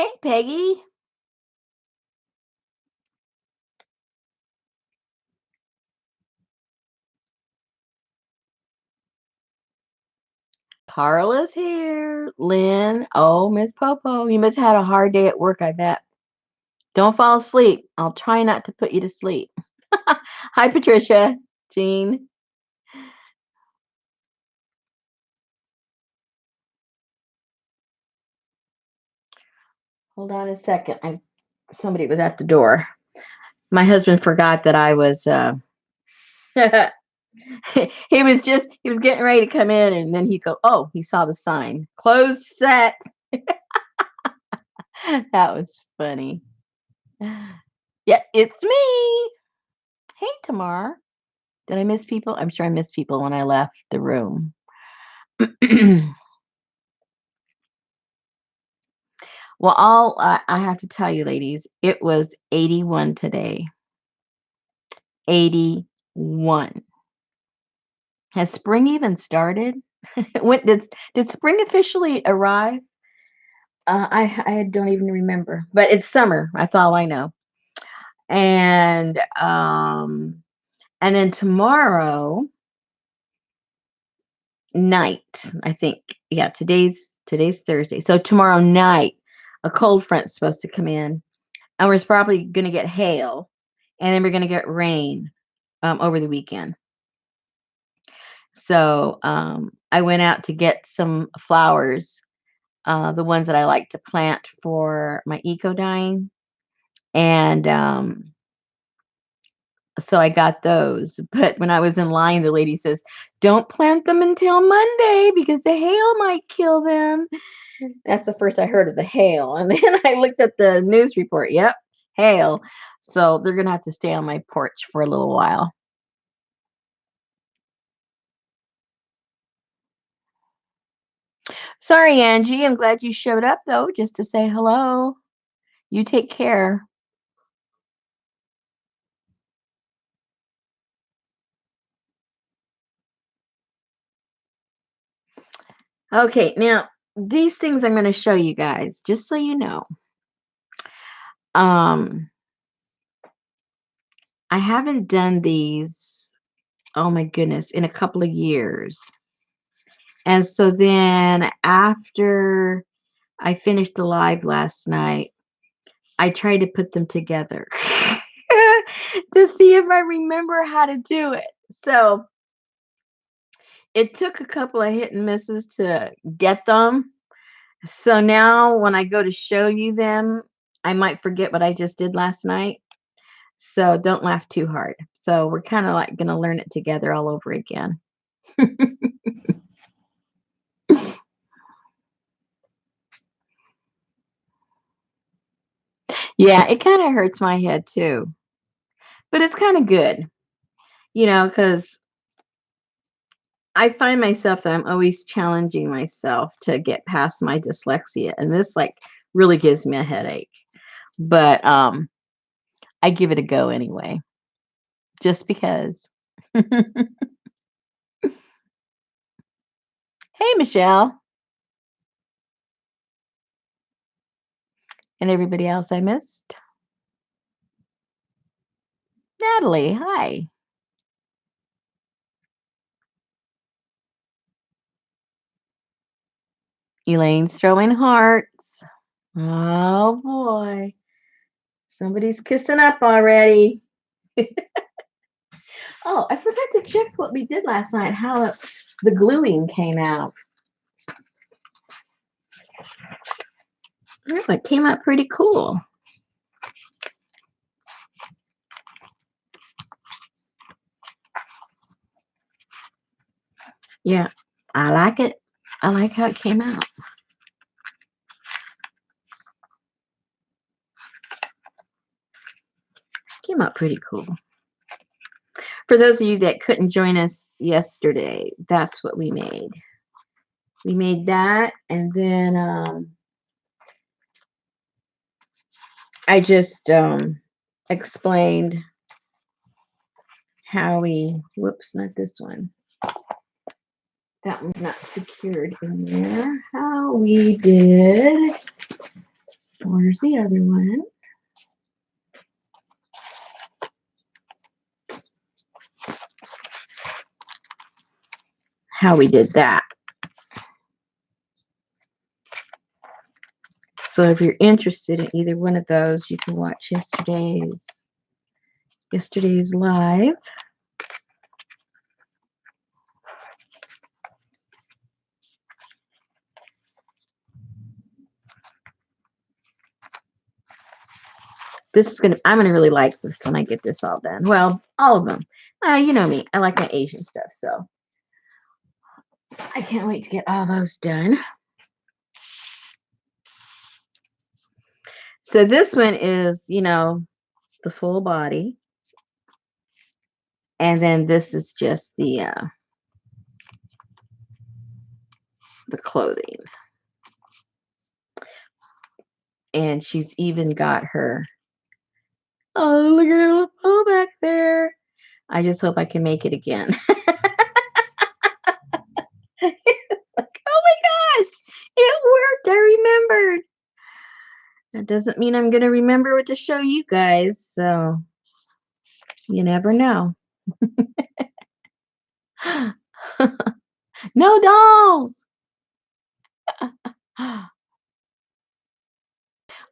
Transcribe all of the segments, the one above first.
Hey, Peggy. Carla's here. Lynn. Oh, Miss Popo. You must have had a hard day at work, I bet. Don't fall asleep. I'll try not to put you to sleep. Hi, Patricia. Jean. Hold on a second. Somebody was at the door. My husband forgot that I was he was getting ready to come in and then he saw the sign. Closed set. That was funny. Yeah, it's me. Hey, Tamar. Did I miss people? I'm sure I missed people when I left the room. Well, I have to tell you, ladies, it was 81 today. 81. Has spring even started? When did spring officially arrive? I don't even remember, but it's summer. That's all I know. And and then tomorrow night, I think. Yeah, today's Thursday. So tomorrow night, a cold front's supposed to come in, and we're probably going to get hail, and then we're going to get rain over the weekend. So I went out to get some flowers, the ones that I like to plant for my eco dyeing, and so I got those. But when I was in line, the lady says, "Don't plant them until Monday because the hail might kill them." That's the first I heard of the hail. And then I looked at the news report. Yep, hail. So they're going to have to stay on my porch for a little while. Sorry, Angie. I'm glad you showed up, though, just to say hello. You take care. Okay, now these things I'm going to show you guys, just so you know. Um, I haven't done these, oh my goodness, in a couple of years. And so then after I finished the live last night, I tried to put them together to see if I remember how to do it. So it took a couple of hit and misses to get them. So now when I go to show you them, I might forget what I just did last night. So don't laugh too hard. So we're kind of like going to learn it together all over again. Yeah, it kind of hurts my head too, but it's kind of good, because I find myself that I'm always challenging myself to get past my dyslexia, and this like really gives me a headache. But I give it a go anyway, just because. Hey, Michelle, and everybody else I missed. Natalie, hi. Elaine's throwing hearts. Oh boy, somebody's kissing up already. Oh, I forgot to check what we did last night. How the gluing came out. Oh, it came out pretty cool. Yeah, I like it. I like how it came out. Came out pretty cool. For those of you that couldn't join us yesterday, that's what we made. We made that, and then I just explained how we, whoops, not this one. That one's not secured in there. How we did Where's the other one? How we did that. So if you're interested in either one of those, you can watch yesterday's live. I'm gonna really like this when I get this all done. Well, all of them. You know me. I like my Asian stuff, so I can't wait to get all those done. So this one is, the full body. And then this is just the clothing. And she's even got her, oh, look at her little pull back there. I just hope I can make it again. It's like, oh my gosh, it worked. I remembered. That doesn't mean I'm going to remember what to show you guys. So you never know. No dolls.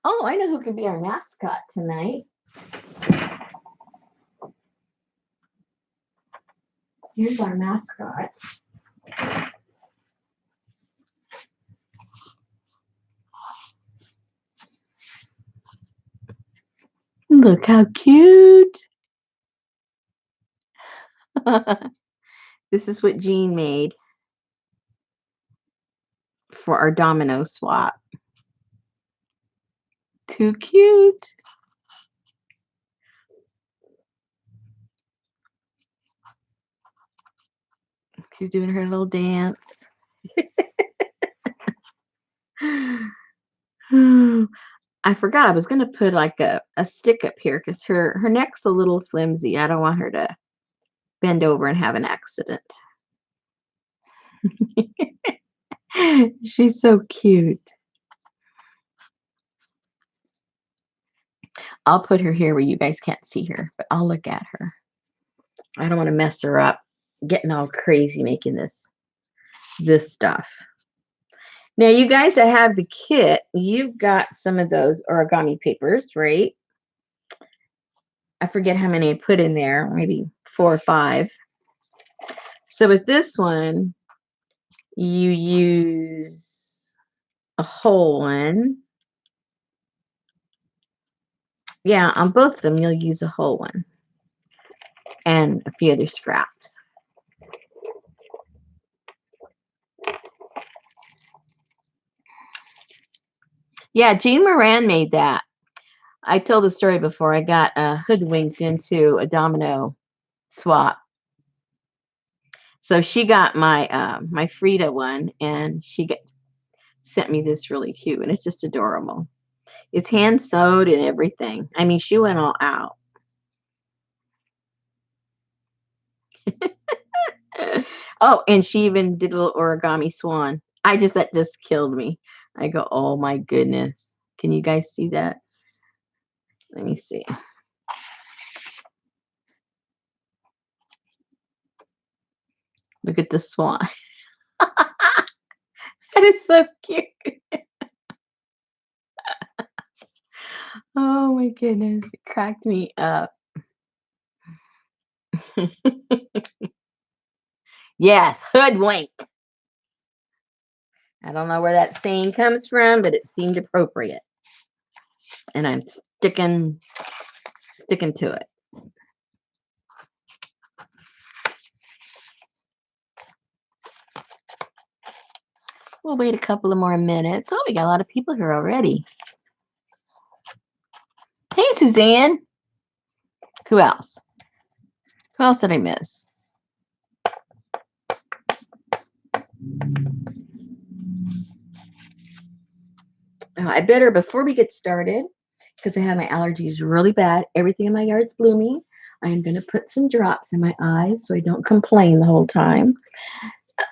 Oh, I know who can be our mascot tonight. Here's our mascot. Look how cute. This is what Jean made for our domino swap. Too cute. She's doing her little dance. I forgot I was going to put like a stick up here because her neck's a little flimsy. I don't want her to bend over and have an accident. She's so cute. I'll put her here where you guys can't see her, but I'll look at her. I don't want to mess her up getting all crazy making this stuff. Now, you guys that have the kit, you've got some of those origami papers, right? I forget how many I put in there, maybe 4 or 5. So with this one, you use a whole one. Yeah, on both of them, you'll use a whole one and a few other scraps. Yeah, Jean Moran made that. I told the story before. I got hoodwinked into a domino swap. So she got my my Frida one, and she sent me this really cute, and it's just adorable. It's hand sewed and everything. I mean, she went all out. Oh, and she even did a little origami swan. That just killed me. I go, oh my goodness. Can you guys see that? Let me see. Look at the swan. That is so cute. Oh my goodness. It cracked me up. Yes, hoodwinked. I don't know where that saying comes from, but it seemed appropriate. And I'm sticking to it. We'll wait a couple of more minutes. Oh, we got a lot of people here already. Hey, Suzanne. Who else? Who else did I miss? I better, before we get started, because I have my allergies really bad, everything in my yard's blooming, I am going to put some drops in my eyes so I don't complain the whole time.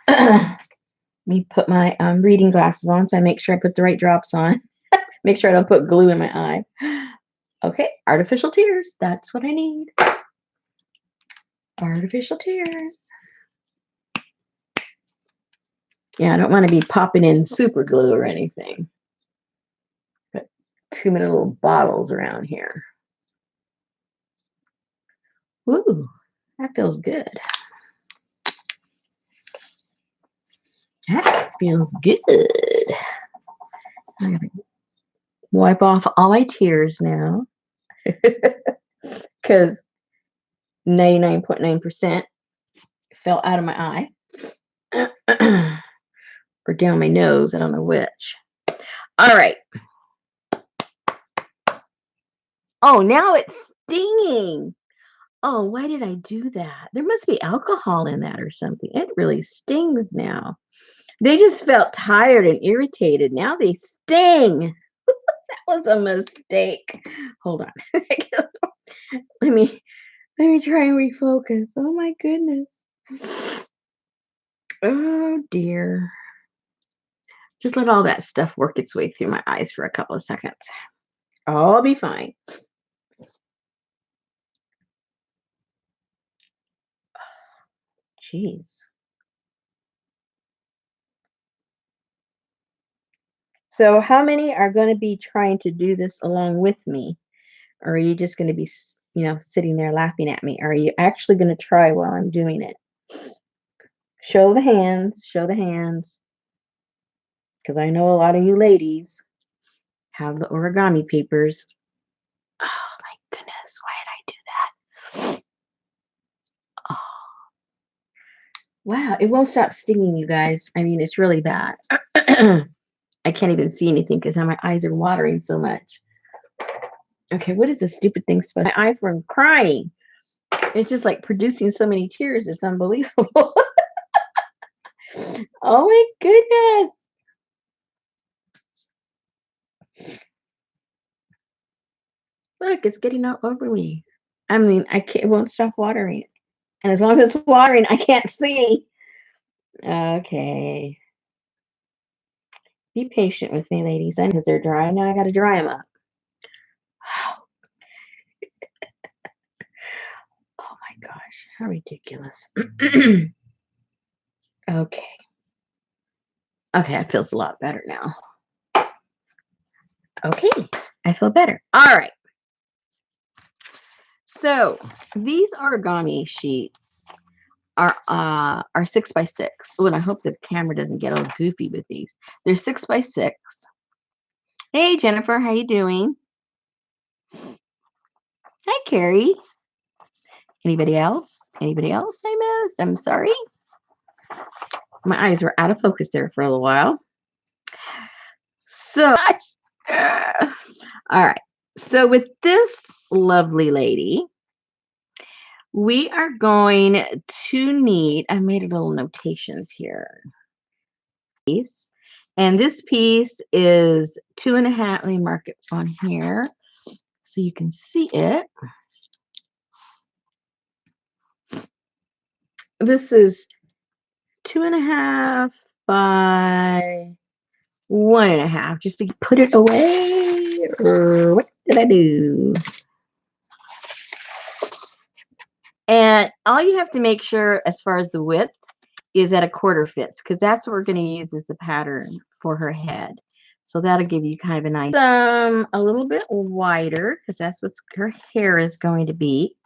Let me put my reading glasses on so I make sure I put the right drops on. Make sure I don't put glue in my eye. Okay, artificial tears. That's what I need. Artificial tears. Yeah, I don't want to be popping in super glue or anything. But too many little bottles around here. Ooh, that feels good. That feels good. I'm gonna wipe off all my tears now. Because 99.9% fell out of my eye. Or down my nose. I don't know which. All right. Oh, now it's stinging. Oh, why did I do that? There must be alcohol in that or something. It really stings now. They just felt tired and irritated. Now they sting. That was a mistake. Hold on. Let me try and refocus. Oh my goodness. Oh dear. Just let all that stuff work its way through my eyes for a couple of seconds. I'll be fine. Jeez. So how many are going to be trying to do this along with me? Or are you just going to be, sitting there laughing at me? Or are you actually going to try while I'm doing it? Show the hands. Show the hands. Because I know a lot of you ladies have the origami papers. Oh my goodness, why did I do that? Oh, wow, it won't stop stinging, you guys. I mean, it's really bad. I can't even see anything because my eyes are watering so much. Okay, what is this stupid thing supposed to? My eye from crying. It's just like producing so many tears. It's unbelievable. Oh my goodness. Look, it's getting all over me. I mean, it won't stop watering. And as long as it's watering, I can't see. Okay. Be patient with me, ladies. I know because they're dry. Now I got to dry them up. Oh my gosh. How ridiculous. Okay. Okay, it feels a lot better now. Okay, I feel better. All right. So these origami sheets are 6x6. Oh, and I hope the camera doesn't get all goofy with these. They're 6x6. Hey Jennifer, how you doing? Hi Carrie. Anybody else? Anybody else I missed? I'm sorry. My eyes were out of focus there for a little while. So, all right. So with this lovely lady, we are going to need, I made a little notations here. And this piece is 2.5. Let me mark it on here so you can see it. This is 2.5 by 1.5, just to put it away. Or what did I do? And all you have to make sure as far as the width is that a quarter fits, because that's what we're going to use as the pattern for her head. So that'll give you kind of a nice, a little bit wider, because that's what her hair is going to be.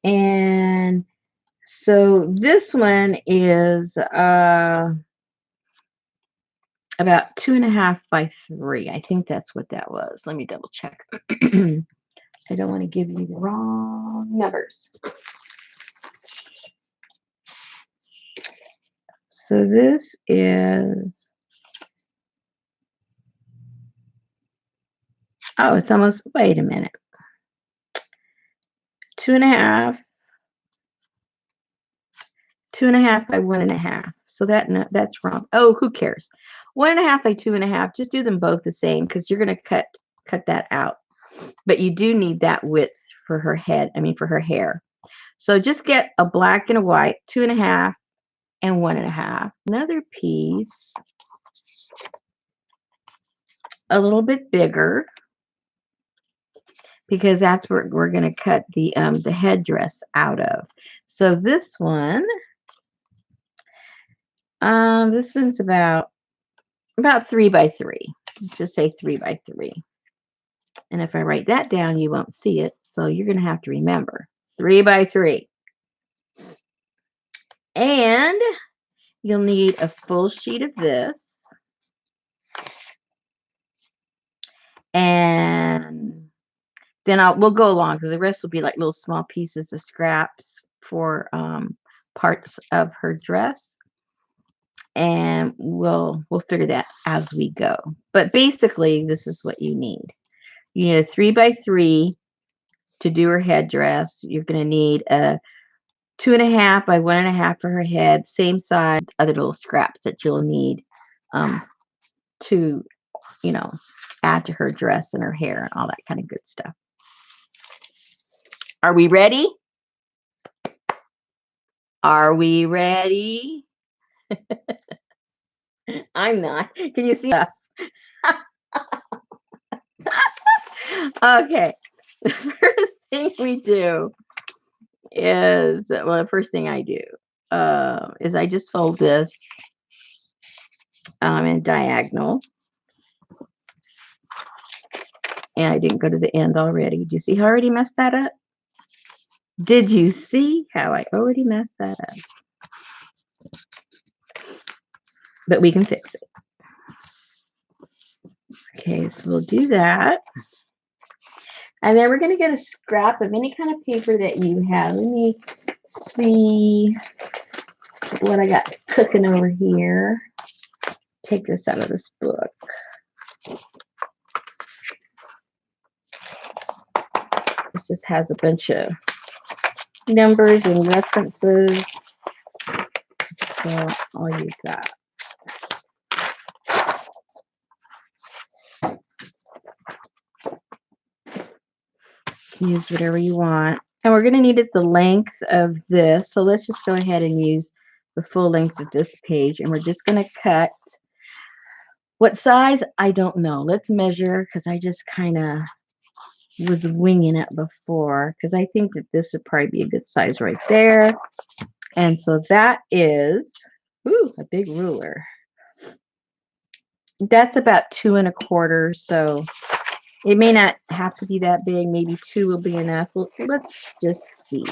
And so this one is about 2.5 by 3. I think that's what that was. Let me double check. I don't want to give you the wrong numbers. So this is, oh, it's almost, wait a minute. 2.5 by 1.5. So that's wrong. Oh, who cares? 1.5 by 2.5. Just do them both the same, because you're going to cut that out. But you do need that width for her head. I mean, for her hair. So just get a black and a white, 2.5 and 1.5. Another piece a little bit bigger because that's where we're going to cut the headdress out of. So this one's about 3 by 3. Just say 3 by 3. And if I write that down, you won't see it. So you're going to have to remember 3 by 3. And you'll need a full sheet of this. And then we'll go along because the rest will be like little small pieces of scraps for parts of her dress. And we'll figure that as we go. But basically, this is what you need. You need a 3 by 3 to do her headdress. You're going to need a 2.5 by 1.5 for her head, same size. Other little scraps that you'll need to, add to her dress and her hair and all that kind of good stuff. Are we ready? Are we ready? I'm not. Can you see that? Okay. The first thing we do is, the first thing I do is I just fold this in diagonal. And I didn't go to the end already. Do you see how I already messed that up? Did you see how I already messed that up? But we can fix it. Okay, so we'll do that. And then we're going to get a scrap of any kind of paper that you have. Let me see what I got cooking over here. Take this out of this book. This just has a bunch of numbers and references. So I'll use that. Use whatever you want. And we're going to need it the length of this. So let's just go ahead and use the full length of this page. And we're just going to cut. What size? I don't know. Let's measure because I just kind of was winging it before. Because I think that this would probably be a good size right there. And so that is, a big ruler. That's about 2 1/4. So it may not have to be that big. Maybe 2 will be enough. Well, let's just see.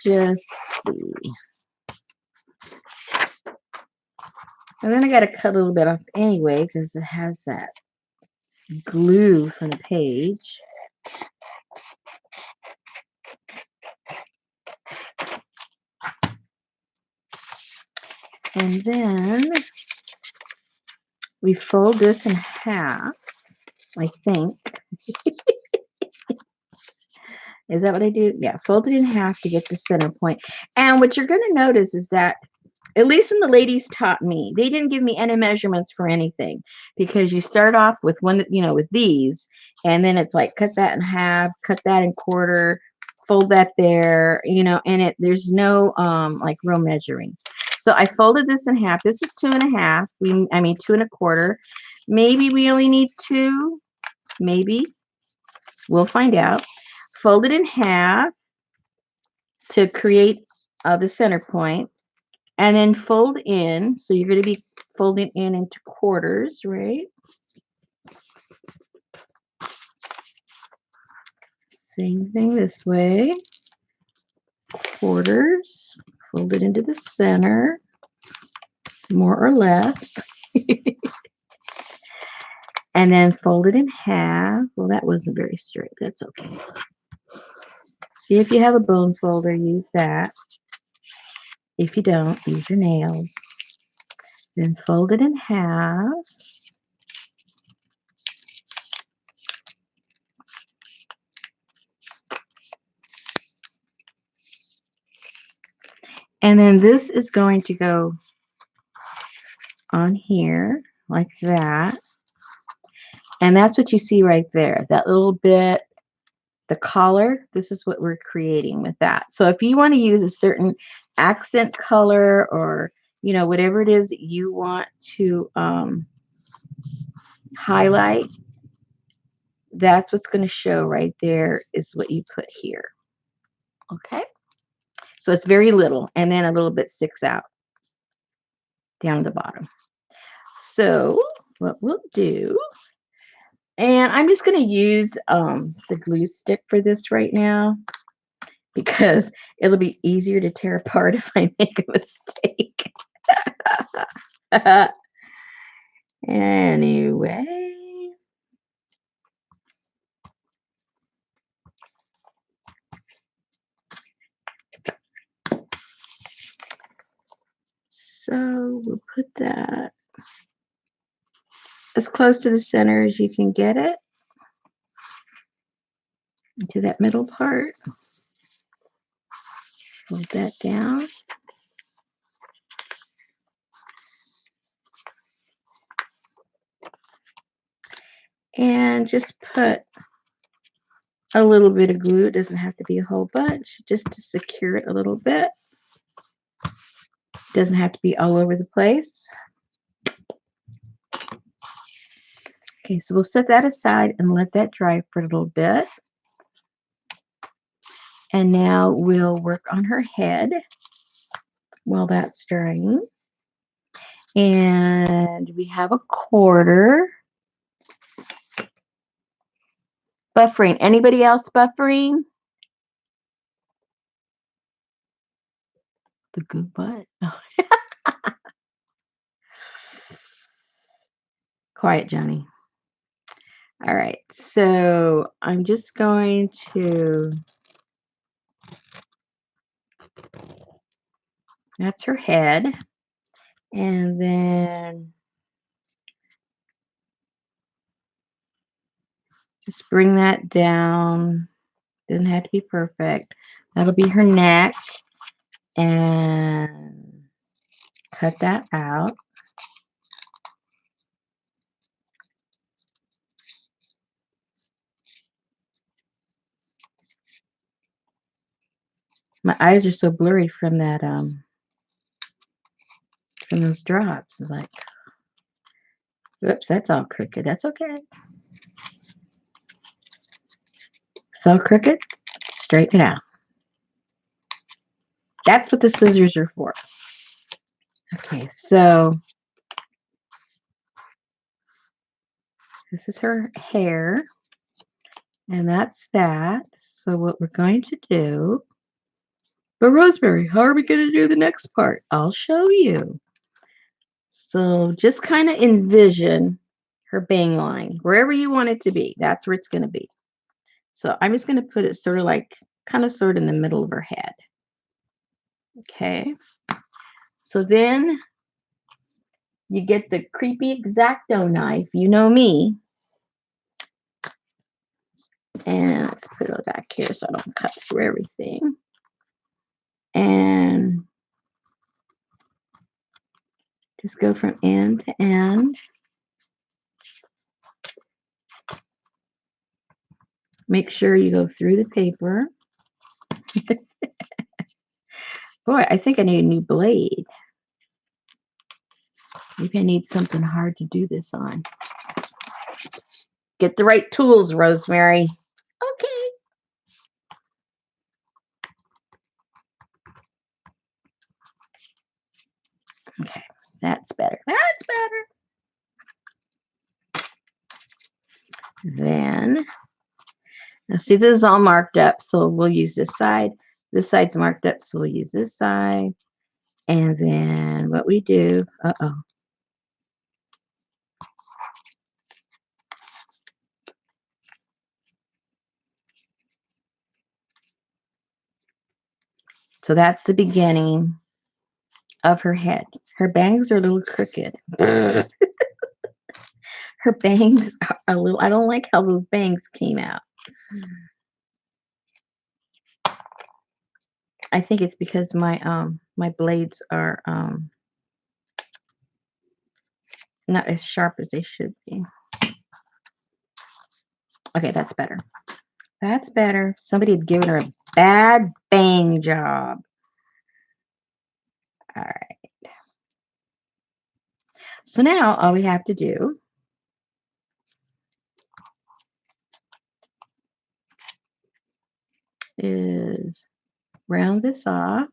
And then I got to cut a little bit off anyway because it has that glue from the page. And then we fold this in half, I think. Is that what I do? Yeah, fold it in half to get the center point. And what you're going to notice is that, at least when the ladies taught me, they didn't give me any measurements for anything because you start off with one, with these, and then it's like cut that in half, cut that in quarter, fold that there, and there's no like real measuring. So I folded this in half. This is 2 1/2. 2 1/4. Maybe we only need 2. Maybe. We'll find out. Fold it in half to create the center point. And then fold in. So you're going to be folding in into quarters, right? Same thing this way. Quarters. Fold it into the center, more or less. And then fold it in half. Well, that wasn't very straight. That's okay. See if you have a bone folder, use that. If you don't, use your nails. Then fold it in half. And then this is going to go on here like that. And that's what you see right there. That little bit, the collar, this is what we're creating with that. So if you want to use a certain accent color or, whatever it is that you want to highlight, that's what's going to show right there is what you put here. Okay. So it's very little, and then a little bit sticks out down the bottom. So what we'll do, and I'm just going to use the glue stick for this right now because it'll be easier to tear apart if I make a mistake. Anyway, so we'll put that as close to the center as you can get it, into that middle part. Hold that down. And just put a little bit of glue. It doesn't have to be a whole bunch, just to secure it a little bit. It doesn't have to be all over the place. Okay, so we'll set that aside and let that dry for a little bit. And now we'll work on her head while that's drying. And we have a quarter. Buffering. Anybody else buffering? The good butt. Oh. Quiet, Johnny. All right, so I'm just going to, that's her head. And then just bring that down. Doesn't have to be perfect. That'll be her neck. And cut that out. My eyes are so blurry from that from those drops. It's like, oops, that's all crooked. That's okay. It's all crooked. Straighten it out. That's what the scissors are for. Okay, so this is her hair, and that's that. So what we're going to do, but Rosemary, how are we going to do the next part? I'll show you. So just kind of envision her bang line, wherever you want it to be. That's where it's going to be. So I'm just going to put it sort of like, kind of sort of in the middle of her head. Okay. So then you get the creepy X-Acto knife. You know me. And let's put it back here so I don't cut through everything. And just go from end to end. Make sure you go through the paper. Boy, I think I need a new blade. Maybe I need something hard to do this on. Get the right tools, Rosemary. Okay. Okay, that's better. That's better. Then, now see, this is all marked up, so we'll use this side. This side's marked up, so we'll use this side. And then what we do, so that's the beginning of her head. Her bangs are a little crooked. Her bangs are a little, I don't like how those bangs came out. I think it's because my my blades are not as sharp as they should be. Okay, that's better. That's better. Somebody had given her a bad bang job. All right. So now all we have to do round this off.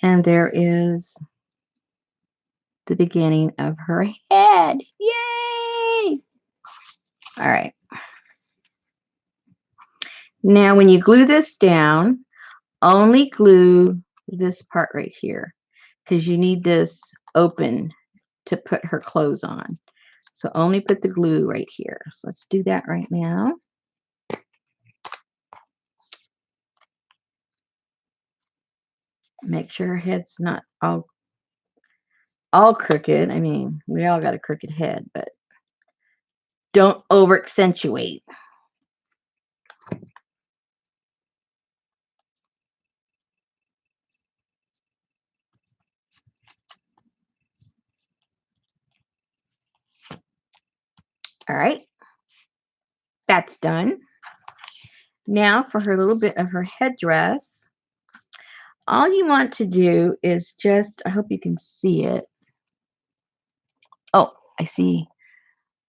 And there is the beginning of her head. Yay! All right. Now, when you glue this down, only glue this part right here because you need this open to put her clothes on. So only put the glue right here. So let's do that right now. Make sure her head's not all crooked. I mean, we all got a crooked head, but don't over accentuate. All right, that's done. Now for her little bit of her headdress, all you want to do is just, I hope you can see it. Oh, I see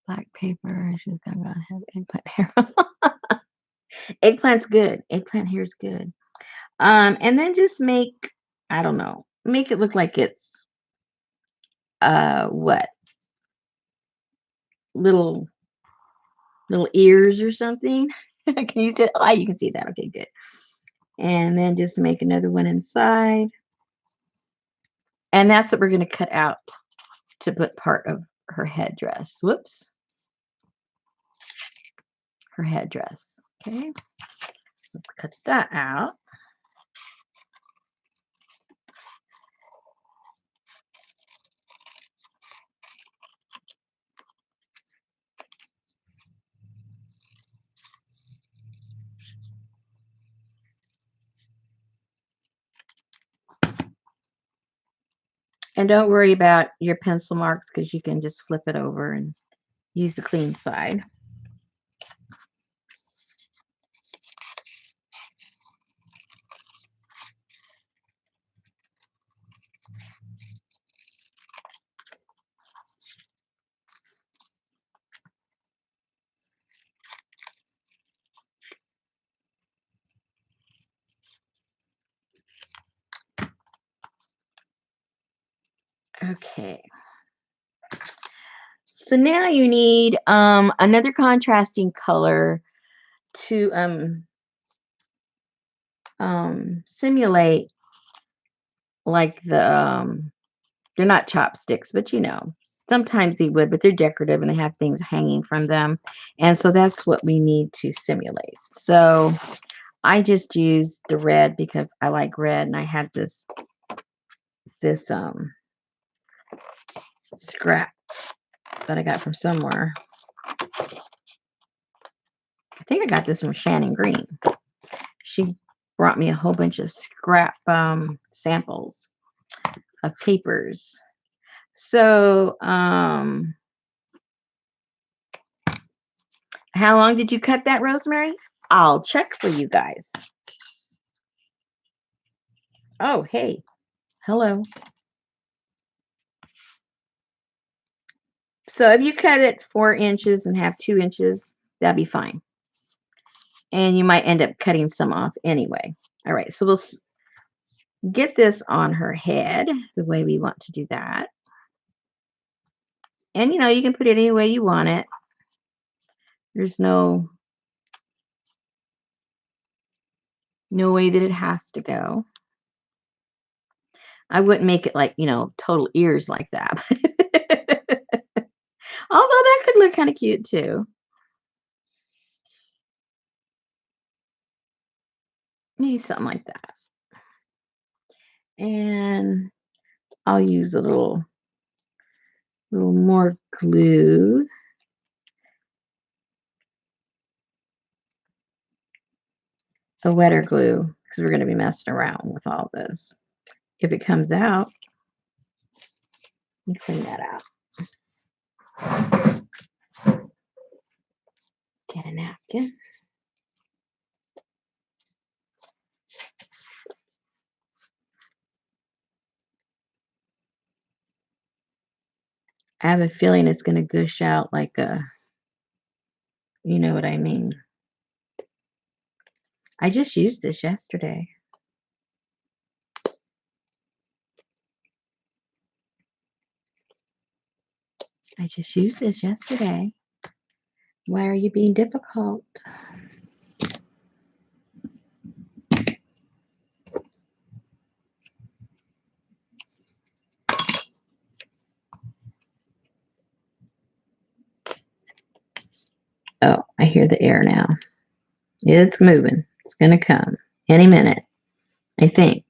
black paper. She's gonna have eggplant hair. Eggplant's good. Eggplant hair is good. And then just make, I don't know, make it look like it's what? Little ears or something. Can you see? Oh, you can see that. Okay, good. And then just make another one inside. And that's what we're going to cut out to put part of her headdress. Whoops. Her headdress. Okay. Let's cut that out. And don't worry about your pencil marks because you can just flip it over and use the clean side. Okay. So now you need another contrasting color to simulate like they're not chopsticks, but you know, sometimes they would, but they're decorative and they have things hanging from them. And so that's what we need to simulate. So I just used the red because I like red and I had this scrap that I got from somewhere. I think I got this from Shannon Green. She brought me a whole bunch of scrap samples of papers. So, how long did you cut that, Rosemary? I'll check for you guys. Oh, hey. Hello. So if you cut it 4 inches and have 2 inches, that'd be fine. And you might end up cutting some off anyway. All right, so we'll get this on her head the way we want to do that. And you know, you can put it any way you want it. There's no way that it has to go. I wouldn't make it like, you know, total ears like that. Although that could look kind of cute too. Maybe something like that. And I'll use a little more glue. A wetter glue because we're going to be messing around with all this. If it comes out, let me clean that out. Get a napkin. I have a feeling it's going to gush out like a, you know what I mean. I just used this yesterday. I just used this yesterday. Why are you being difficult? Oh, I hear the air now. It's moving. It's going to come any minute, I think.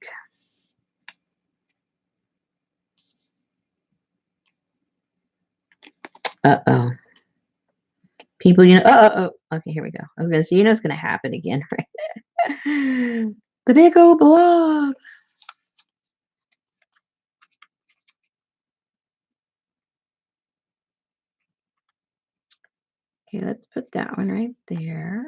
Uh-oh. People, okay, here we go. I was going to say, it's going to happen again, right? The big old blob. Okay, let's put that one right there.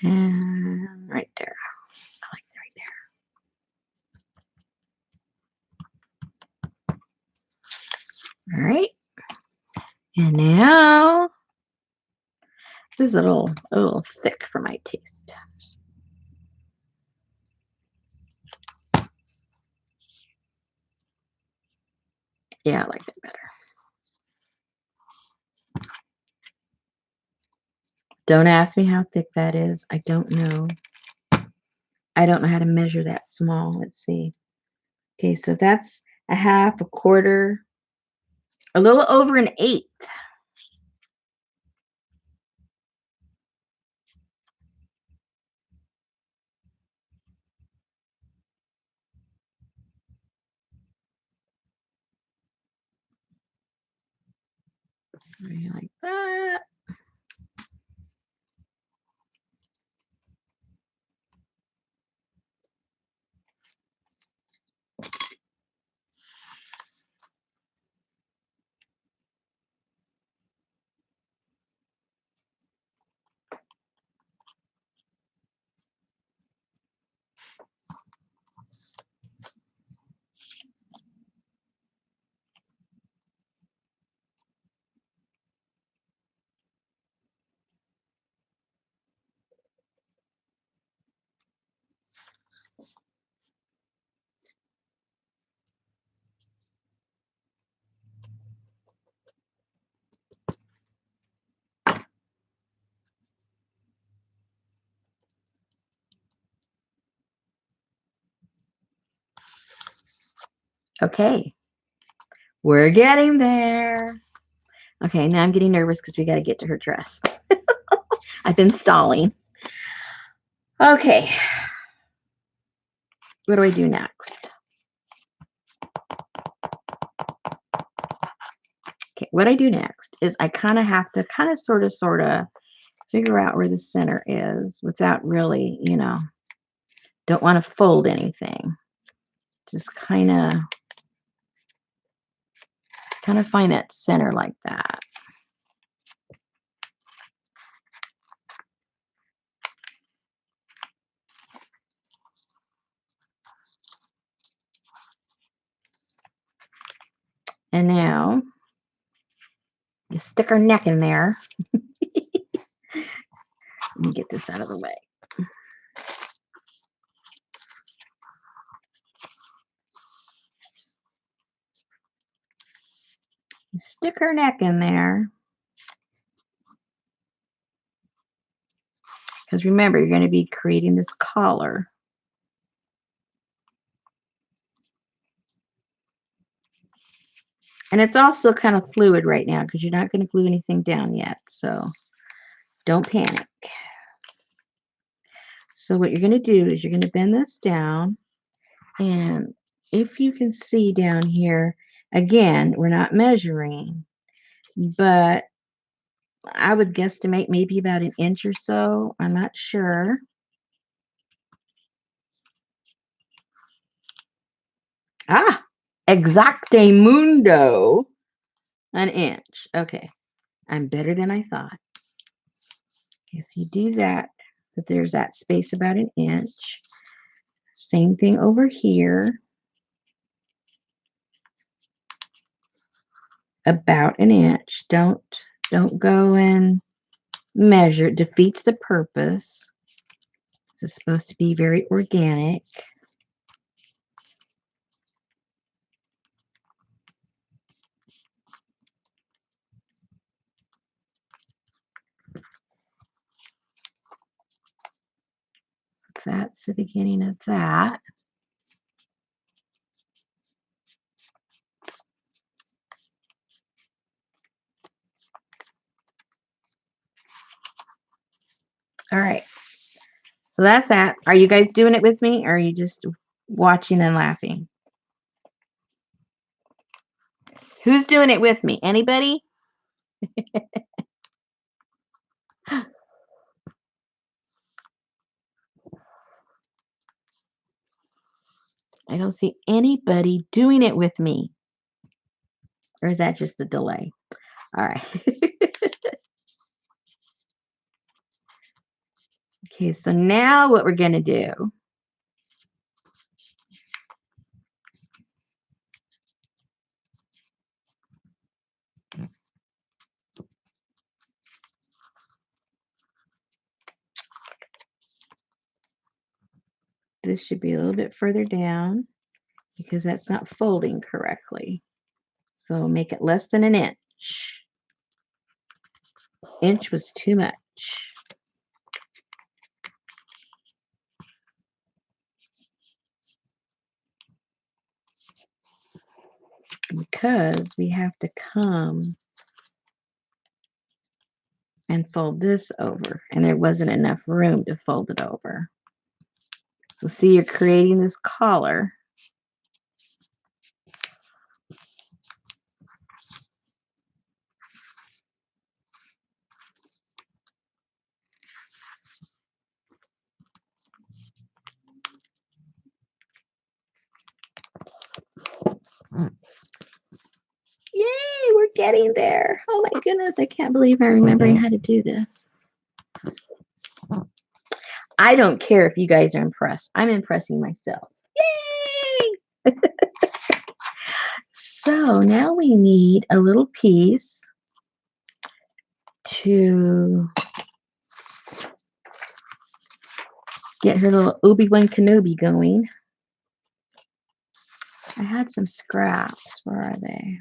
And right there. I like that right there. All right. And now, this is a little thick for my taste. Yeah, I like that better. Don't ask me how thick that is. I don't know. I don't know how to measure that small. Let's see. Okay, so that's a half, a quarter, a little over an eighth. Like that. Okay, we're getting there. Okay, now I'm getting nervous because we got to get to her dress. I've been stalling. Okay, what do I do next? Okay, what I do next is I kind of have to sort of figure out where the center is without really, don't want to fold anything. Just kind of find that center like that. And now you stick her neck in there. Let me get this out of the way. You stick her neck in there. Because remember, you're going to be creating this collar. And it's also kind of fluid right now because you're not going to glue anything down yet. So don't panic. So what you're going to do is you're going to bend this down. And if you can see down here, again, we're not measuring, but I would guesstimate maybe about an inch or so. I'm not sure. Ah, exactamundo. An inch. Okay. I'm better than I thought. Yes, you do that. But there's that space about an inch. Same thing over here. About an inch. Don't go and measure. It defeats the purpose. This is supposed to be very organic. So that's the beginning of that. All right. So that's that. Are you guys doing it with me, or are you just watching and laughing? Who's doing it with me? Anybody? I don't see anybody doing it with me. Or is that just a delay? All right. Okay, so now what we're going to do, this should be a little bit further down because that's not folding correctly. So make it less than an inch. Inch was too much. Because we have to come and fold this over, and there wasn't enough room to fold it over. So see, you're creating this collar. Yay, we're getting there. Oh my goodness, I can't believe I'm remembering how to do this. I don't care if you guys are impressed. I'm impressing myself. Yay! So now we need a little piece to get her little Obi-Wan Kenobi going. I had some scraps. Where are they?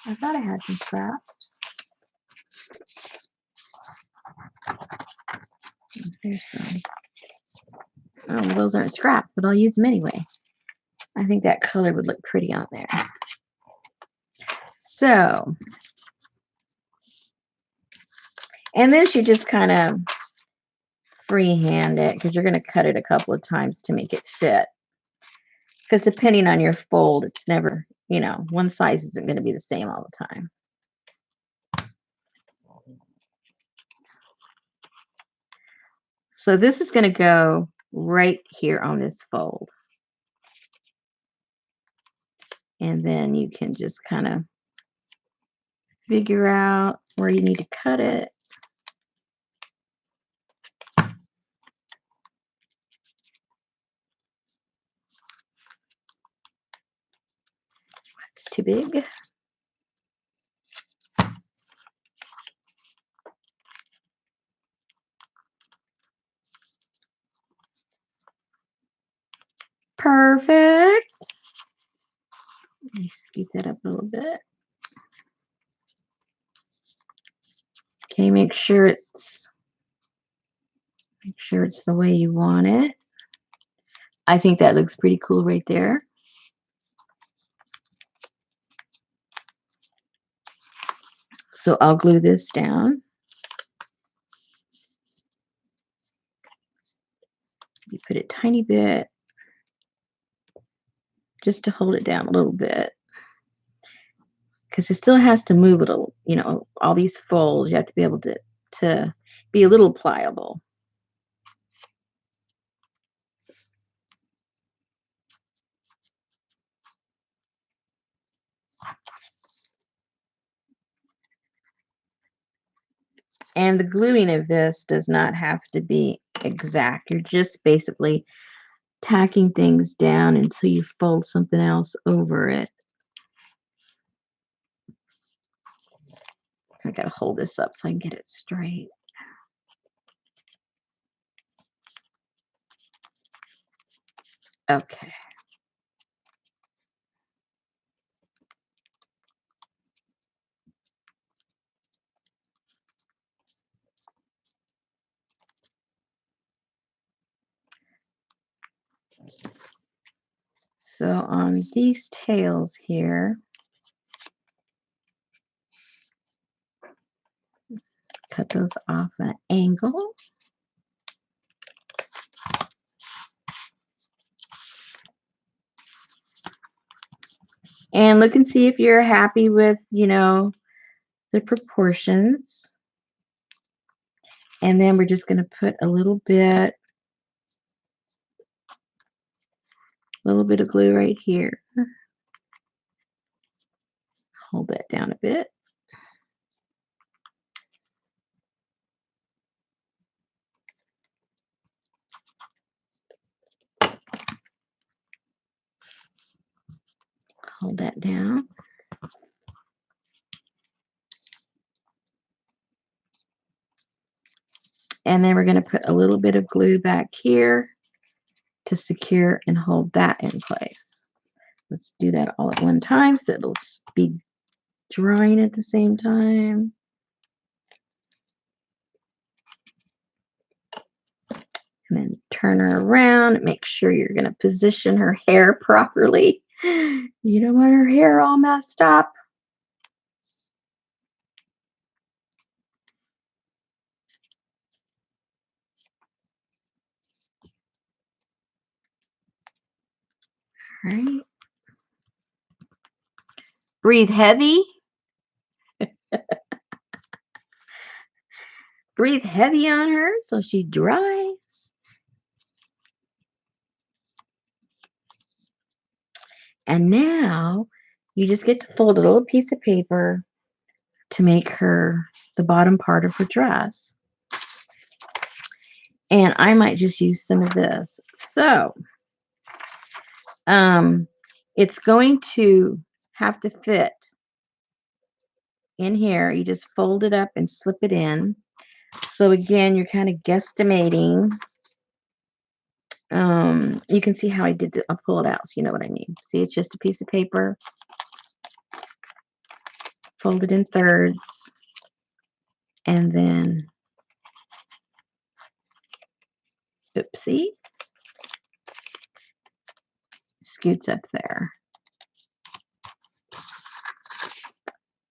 I thought I had some scraps. There's some. Oh, well, those aren't scraps, but I'll use them anyway. I think that color would look pretty on there. So, and this you just kind of freehand it because you're going to cut it a couple of times to make it fit. Because depending on your fold, it's never, one size isn't going to be the same all the time. So this is going to go right here on this fold. And then you can just kind of figure out where you need to cut it. It's too big. Perfect. Let me scoot that up a little bit. Okay, make sure it's the way you want it. I think that looks pretty cool right there. So I'll glue this down. You put a tiny bit just to hold it down a little bit. because it still has to move a little, all these folds. You have to be able to be a little pliable. And the gluing of this does not have to be exact. You're just basically tacking things down until you fold something else over it. I gotta hold this up so I can get it straight. Okay. So on these tails here, cut those off at an angle. And look and see if you're happy with, the proportions. And then we're just going to put a little bit of glue right here. Hold that down a bit. Hold that down. And then we're going to put a little bit of glue back here to secure and hold that in place. Let's do that all at one time so it'll be drying at the same time. And then turn her around. Make sure you're going to position her hair properly. You don't want her hair all messed up. All right. Breathe heavy. Breathe heavy on her so she dries. And now you just get to fold a little piece of paper to make her the bottom part of her dress. And I might just use some of this. So it's going to have to fit in here. You just fold it up and slip it in. So again, you're kind of guesstimating. You can see how I did I'll pull it out so you know what I mean. See, it's just a piece of paper. Fold it in thirds. And then, oopsie, scoots up there.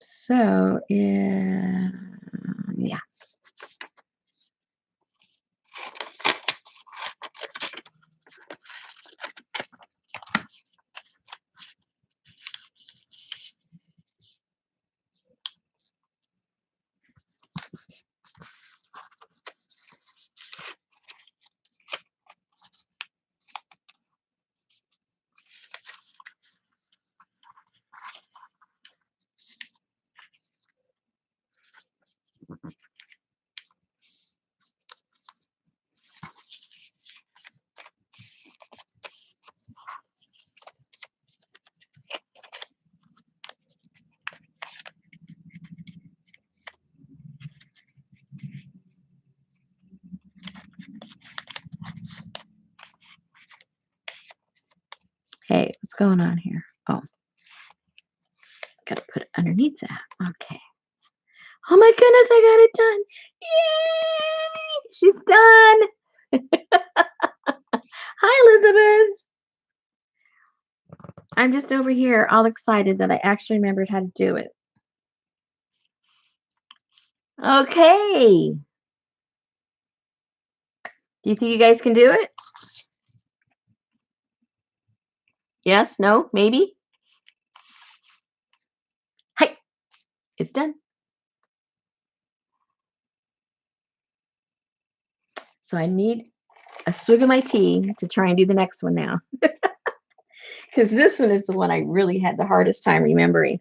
So, yeah. Hey, what's going on here? Oh, gotta put it underneath that. Okay. Oh my goodness, I got it done. Yay! She's done. Hi, Elizabeth. I'm just over here all excited that I actually remembered how to do it. Okay. Do you think you guys can do it? Yes? No? Maybe? Hi. It's done. So I need a swig of my tea to try and do the next one now. Because this one is the one I really had the hardest time remembering.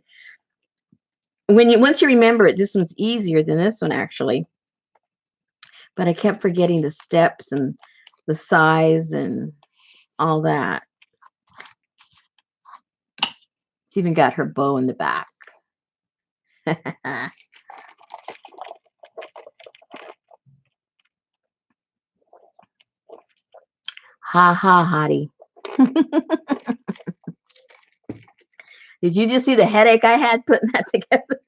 Once you remember it, this one's easier than this one actually. But I kept forgetting the steps and the size and all that. It's even got her bow in the back. Ha ha, hottie. Did you just see the headache I had putting that together?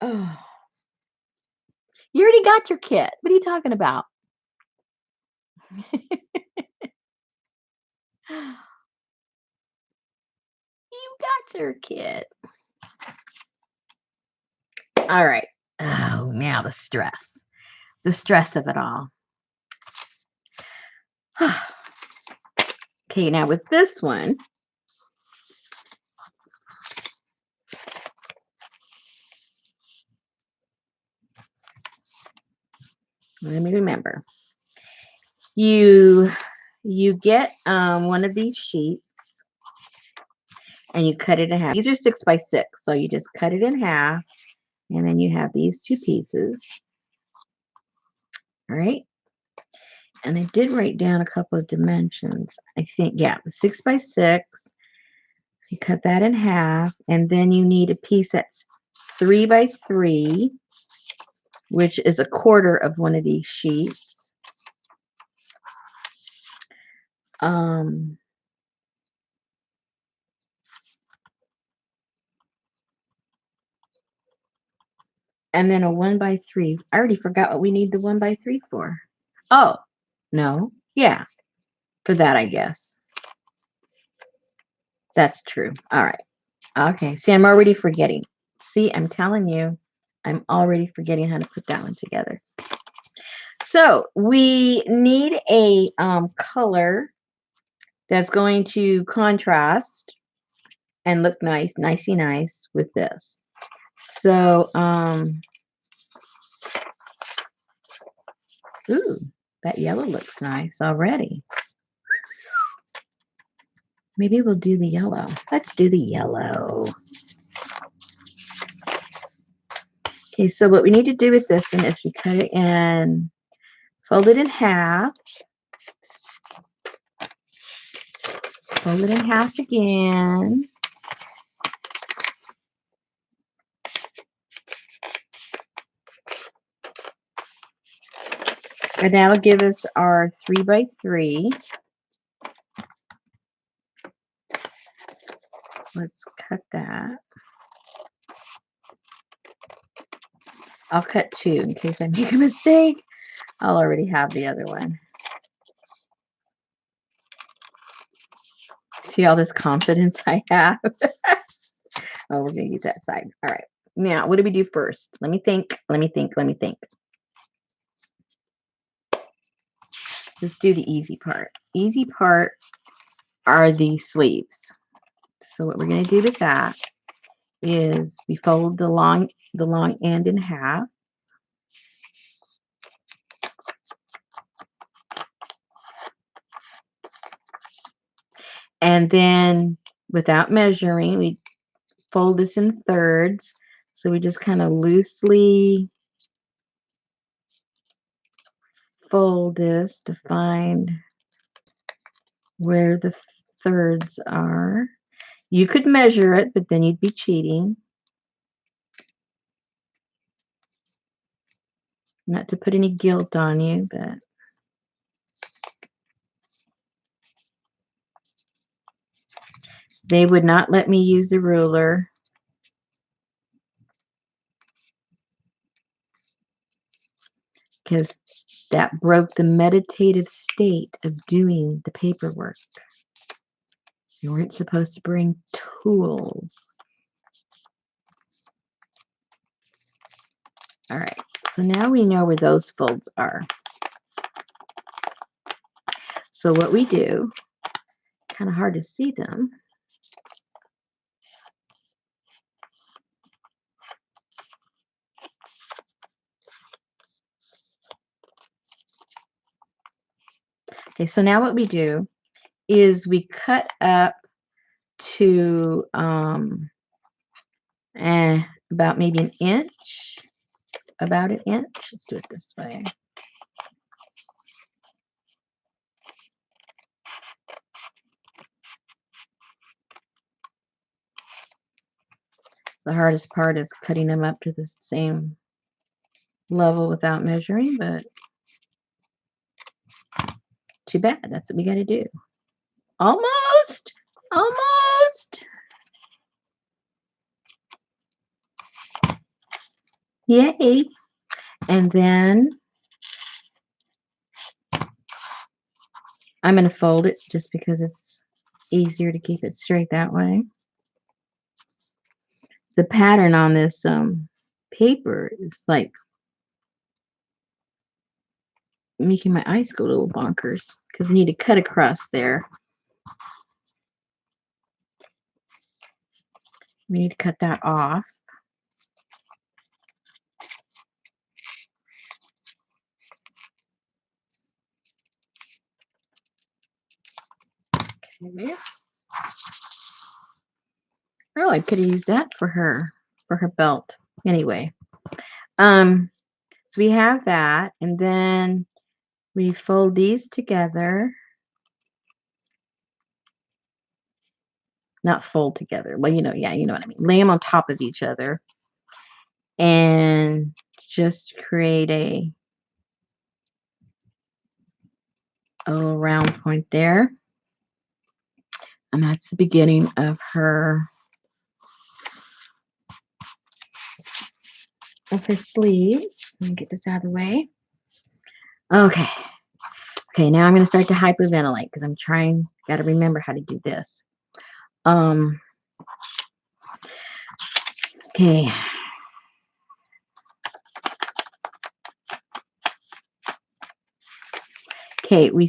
Oh, you already got your kit. What are you talking about? You got your kit. All right. Oh, now the stress. The stress of it all. Okay, now with this one, let me remember. You get one of these sheets and you cut it in half. These are 6 by 6, so you just cut it in half, and then you have these two pieces. All right. And I did write down a couple of dimensions. I think, yeah, 6 by 6. You cut that in half, and then you need a piece that's 3 by 3, which is a quarter of one of these sheets. And then a 1 by 3. I already forgot what we need the 1 by 3 for. Oh, no. Yeah, for that, I guess. That's true. All right. Okay. See, I'm already forgetting. See, I'm telling you, I'm already forgetting how to put that one together. So we need a color that's going to contrast and look nicey nice with this. So, ooh, that yellow looks nice already. Maybe we'll do the yellow. Let's do the yellow. Okay, so what we need to do with this one is we cut it in, fold it in half, fold it in half again, and that'll give us our 3 by 3. Let's cut that. I'll cut 2 in case I make a mistake. I'll already have the other one. See all this confidence I have? Oh, we're going to use that side. All right. Now, what do we do first? Let me think. Let's do the easy part. Easy part are the sleeves. So what we're going to do with that is we fold the long end in half. And then without measuring, we fold this in thirds. So we just kind of loosely fold this to find where the thirds are. You could measure it, but then you'd be cheating. Not to put any guilt on you, but they would not let me use a ruler. Because that broke the meditative state of doing the paperwork. You weren't supposed to bring tools. All right, so now we know where those folds are. So what we do Kind of hard to see them. Okay, so now what we do is we cut up to about maybe an inch, about an inch. Let's do it this way. The hardest part is cutting them up to the same level without measuring, but too bad. That's what we got to do. Almost, almost. Yay. And then I'm going to fold it just because it's easier to keep it straight that way. The pattern on this paper is like making my eyes go a little bonkers because we need to cut across there. We need to cut that off. Okay. Oh, I could have used that for her belt. Anyway, so we have that, and then we fold these together. Not fold together. Well, yeah, you know what I mean. Lay them on top of each other and just create a little round point there. And that's the beginning of her sleeves. Let me get this out of the way. Okay. Okay, now I'm going to start to hyperventilate because I'm got to remember how to do this. Okay. Okay, we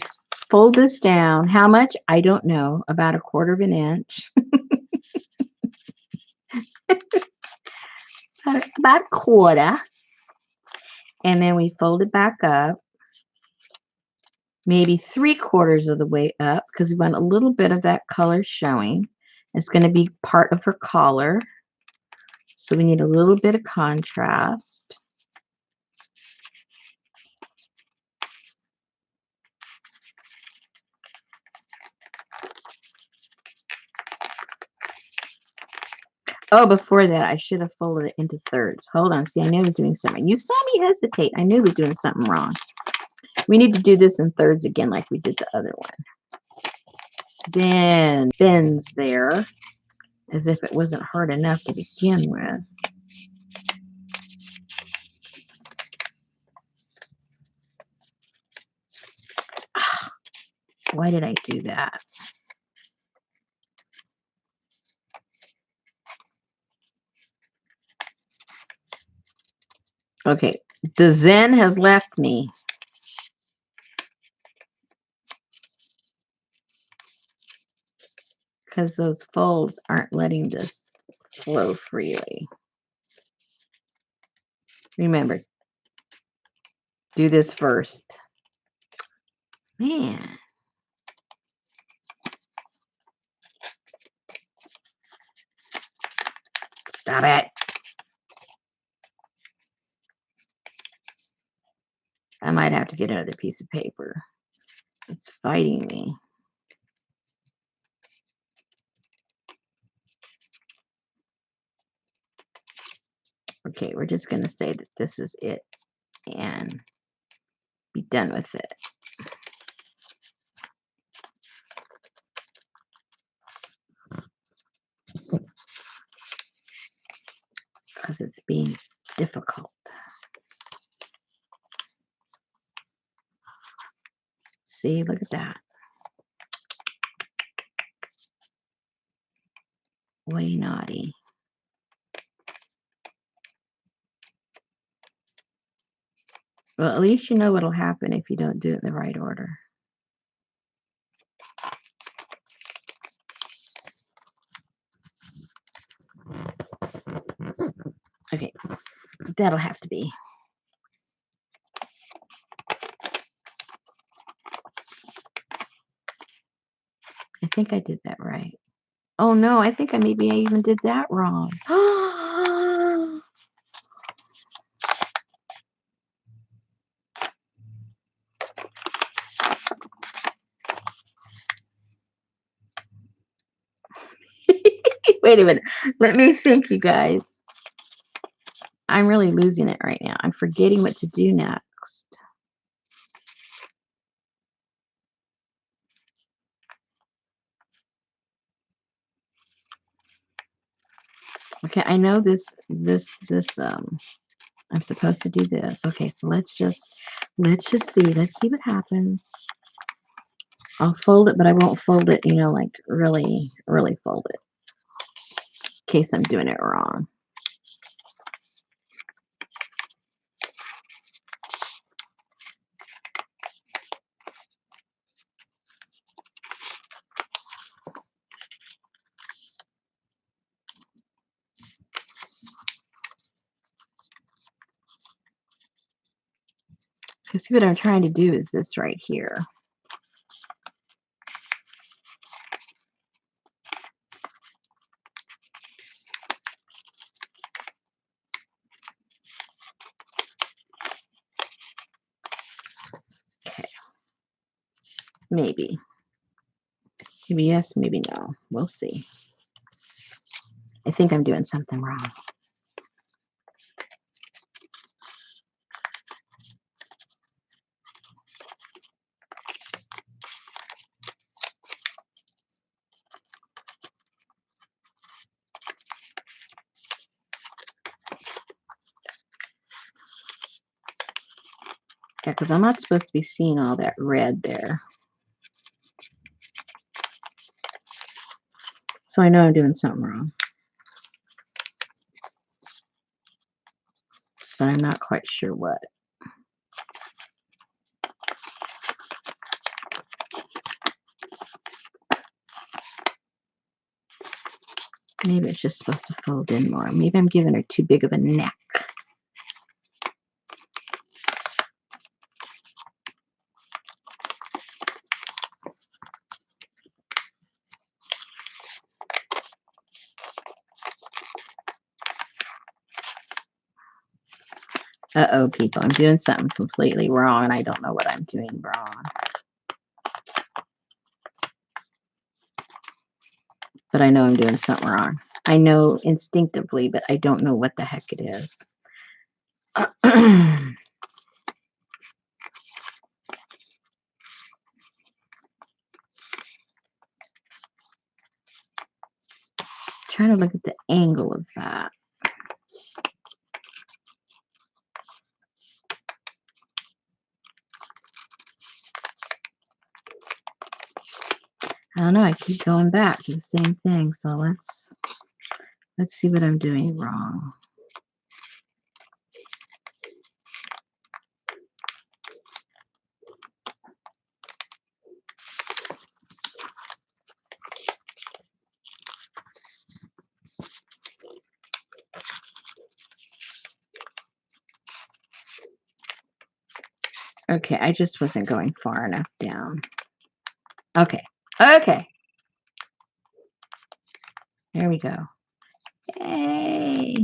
fold this down. How much? I don't know. About 1/4 of an inch. about 1/4. And then we fold it back up. Maybe 3/4 of the way up because we want a little bit of that color showing. It's going to be part of her collar. So we need a little bit of contrast. Oh, before that, I should have folded it into thirds. Hold on. See, I knew I was doing something. You saw me hesitate. I knew I was doing something wrong. We need to do this in thirds again like we did the other one. Then bends there as if it wasn't hard enough to begin with. Why did I do that? Okay, the Zen has left me. Because those folds aren't letting this flow freely. Remember, do this first. Man. Stop it. I might have to get another piece of paper. It's fighting me. Okay, we're just going to say that this is it and be done with it. Because it's being difficult. See, look at that. Way naughty. Well, at least you know what'll happen if you don't do it in the right order. That'll have to be. I think I did that right. Oh no, I think maybe I even did that wrong. Wait a minute. Let me think, you guys. I'm really losing it right now. I'm forgetting what to do next. Okay, I know this I'm supposed to do this. Okay, so let's just see. Let's see what happens. I'll fold it, but I won't fold it, like really, really fold it in case I'm doing it wrong. See, what I'm trying to do is this right here. Okay. Maybe. Maybe yes, maybe no. We'll see. I think I'm doing something wrong. Yeah, because I'm not supposed to be seeing all that red there. So I know I'm doing something wrong. But I'm not quite sure what. Maybe it's just supposed to fold in more. Maybe I'm giving her too big of a neck. Uh-oh, people, I'm doing something completely wrong, and I don't know what I'm doing wrong. But I know I'm doing something wrong. I know instinctively, but I don't know what the heck it is. Trying to look at the angle of that. I don't know. I keep going back to the same thing. So let's see what I'm doing wrong. Okay, I just wasn't going far enough down. Okay. Okay. There we go. Yay.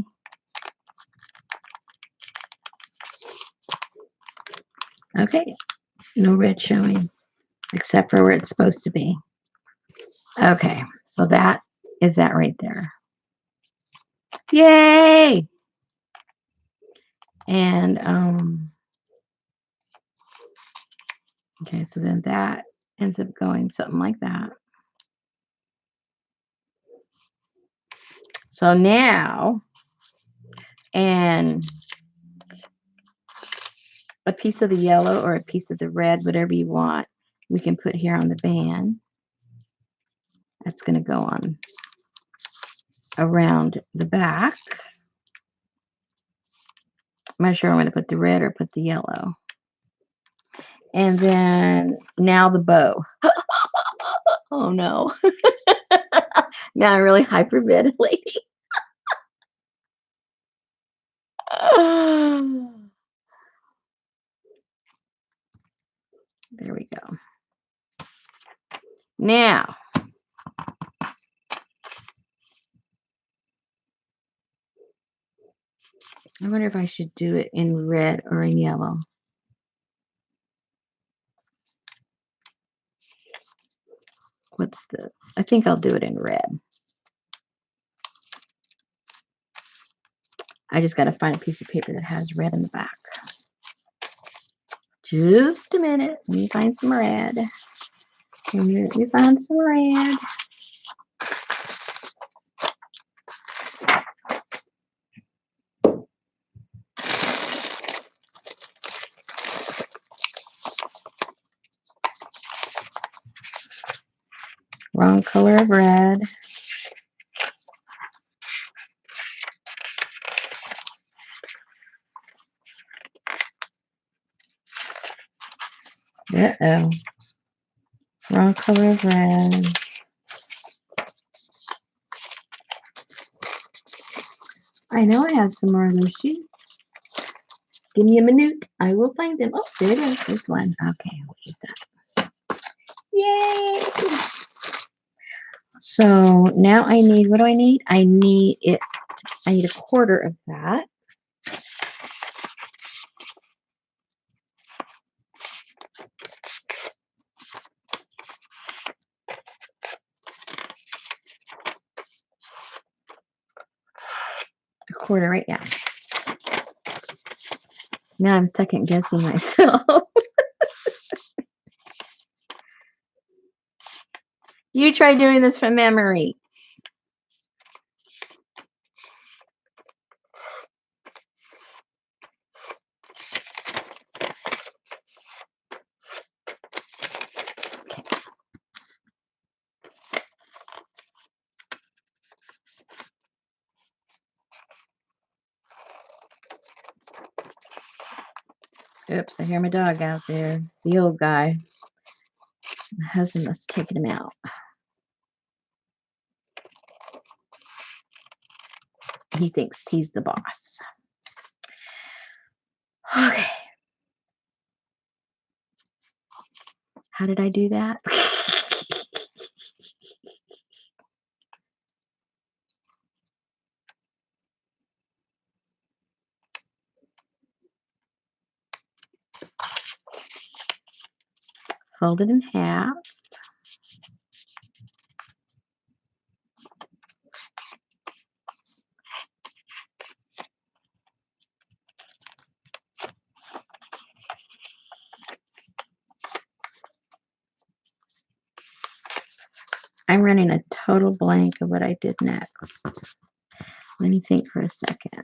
Okay. No red showing, except for where it's supposed to be. Okay. So that is that right there. Yay. And, okay, so then that ends up going something like that. So now, and a piece of the yellow or a piece of the red, whatever you want, we can put here on the band. That's going to go on around the back. I'm not sure I'm going to put the red or put the yellow. And then now the bow. Oh no. Now I'm really hyperventilating. There we go. Now, I wonder if I should do it in red or in yellow. What's this? I think I'll do it in red. I just got to find a piece of paper that has red in the back. Just a minute. Let me find some red. Let me find some red. Wrong color of red. Uh-oh. Wrong color of red. I know I have some more of those sheets. Give me a minute. I will find them. Oh, there it is. This one. Okay, we'll use that. Yay! So now I need, what do I need? I need a quarter of that. A quarter, right? Yeah. Now I'm second guessing myself. You try doing this from memory. Oops, I hear my dog out there. The old guy. My husband must have taken him out. He thinks he's the boss. Okay. How did I do that? Fold it in half. I'm running a total blank of what I did next. Let me think for a second.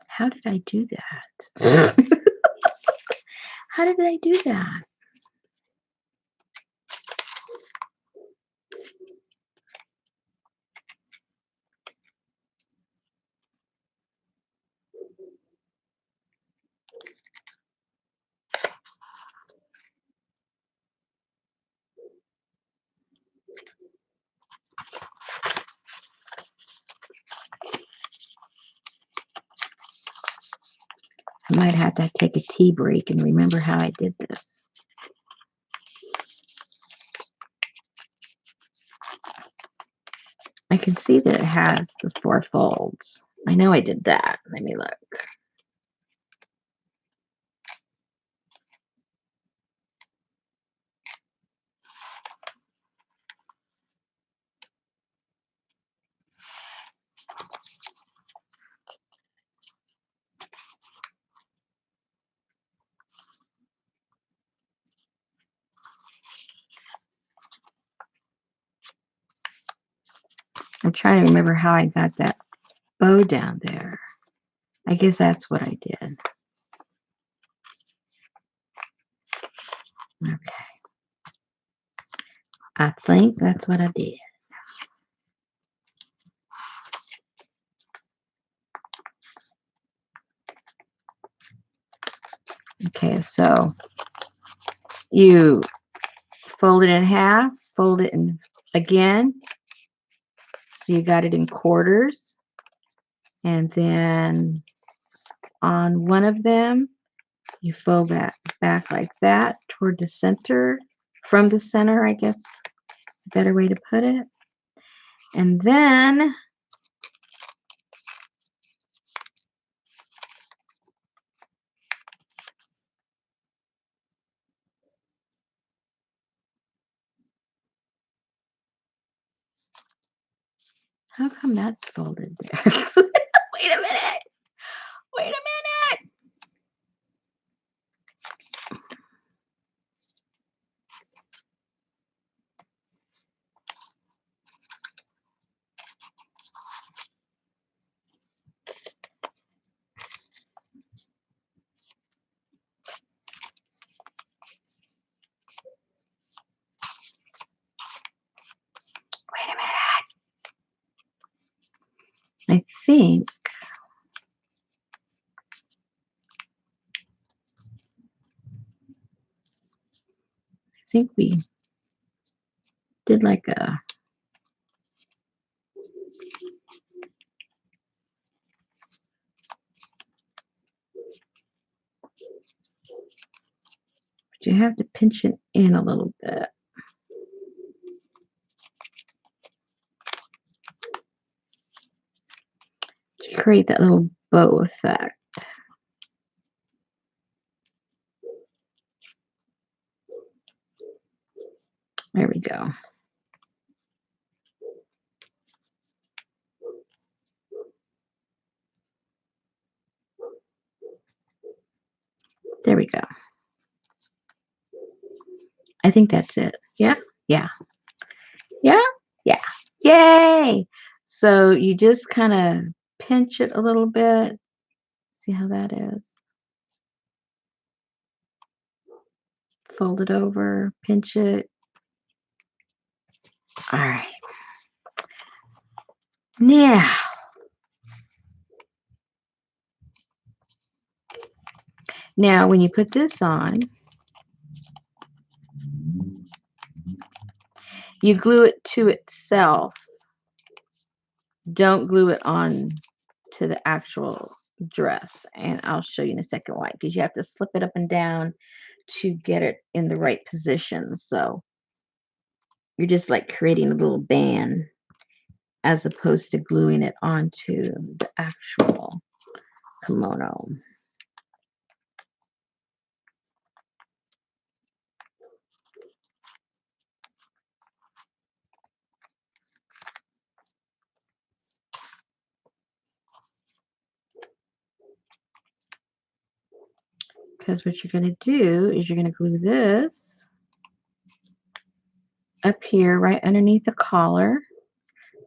How did I do that? How did I do that? I might have to take a tea break and remember how I did this. I can see that it has the 4 folds. I know I did that. Let me look. I'm trying to remember how I got that bow down there. I guess that's what I did. Okay. I think that's what I did. Okay, so you fold it in half, fold it in again. So you got it in quarters. And then on one of them, you fold that back like that toward the center, from the center, I guess is a better way to put it. And then how come that's folded there? Wait a minute. Wait a minute. Wait a minute. I think we did like a, but you have to pinch it in a little bit to create that little bow effect. There we go. There we go. I think that's it. Yeah, yeah, yeah, yeah. Yay! So you just kind of pinch it a little bit. See how that is? Fold it over, pinch it. All right. Now when you put this on, you glue it to itself. Don't glue it on to the actual dress. And I'll show you in a second why, because you have to slip it up and down to get it in the right position. So you're just like creating a little band as opposed to gluing it onto the actual kimono. Because what you're going to do is you're going to glue this up here right underneath the collar.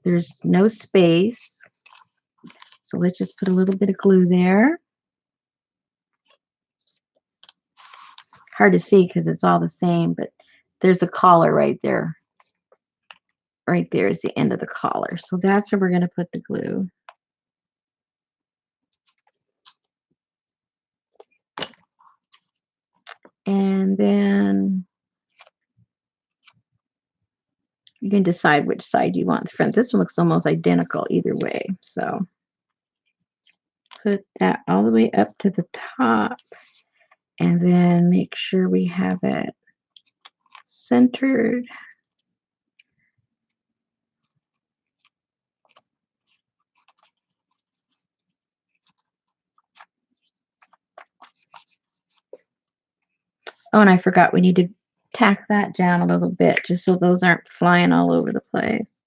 There's no space. So let's just put a little bit of glue there. Hard to see because it's all the same, but there's a collar right there. Right there is the end of the collar. So that's where we're going to put the glue. And then you can decide which side you want the front. This one looks almost identical either way. So put that all the way up to the top and then make sure we have it centered. Oh, and I forgot we need to tack that down a little bit just so those aren't flying all over the place.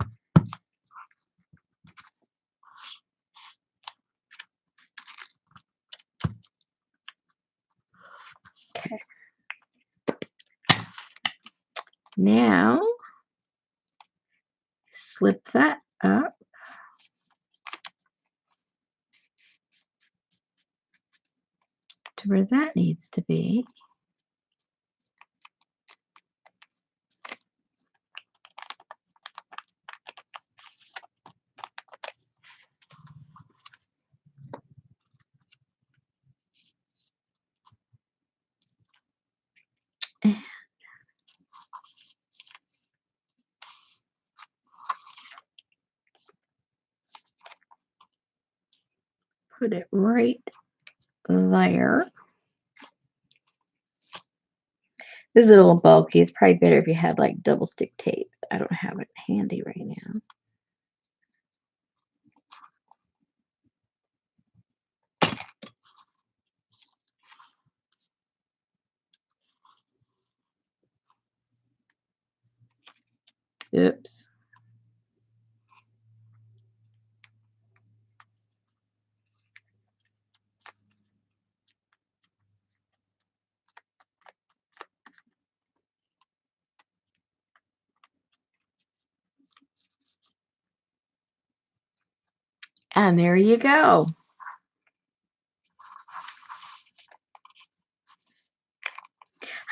Okay. Now, slip that up. To where that needs to be. put it right there. This is a little bulky. It's probably better if you had like double stick tape. I don't have it handy right now. Oops. And there you go.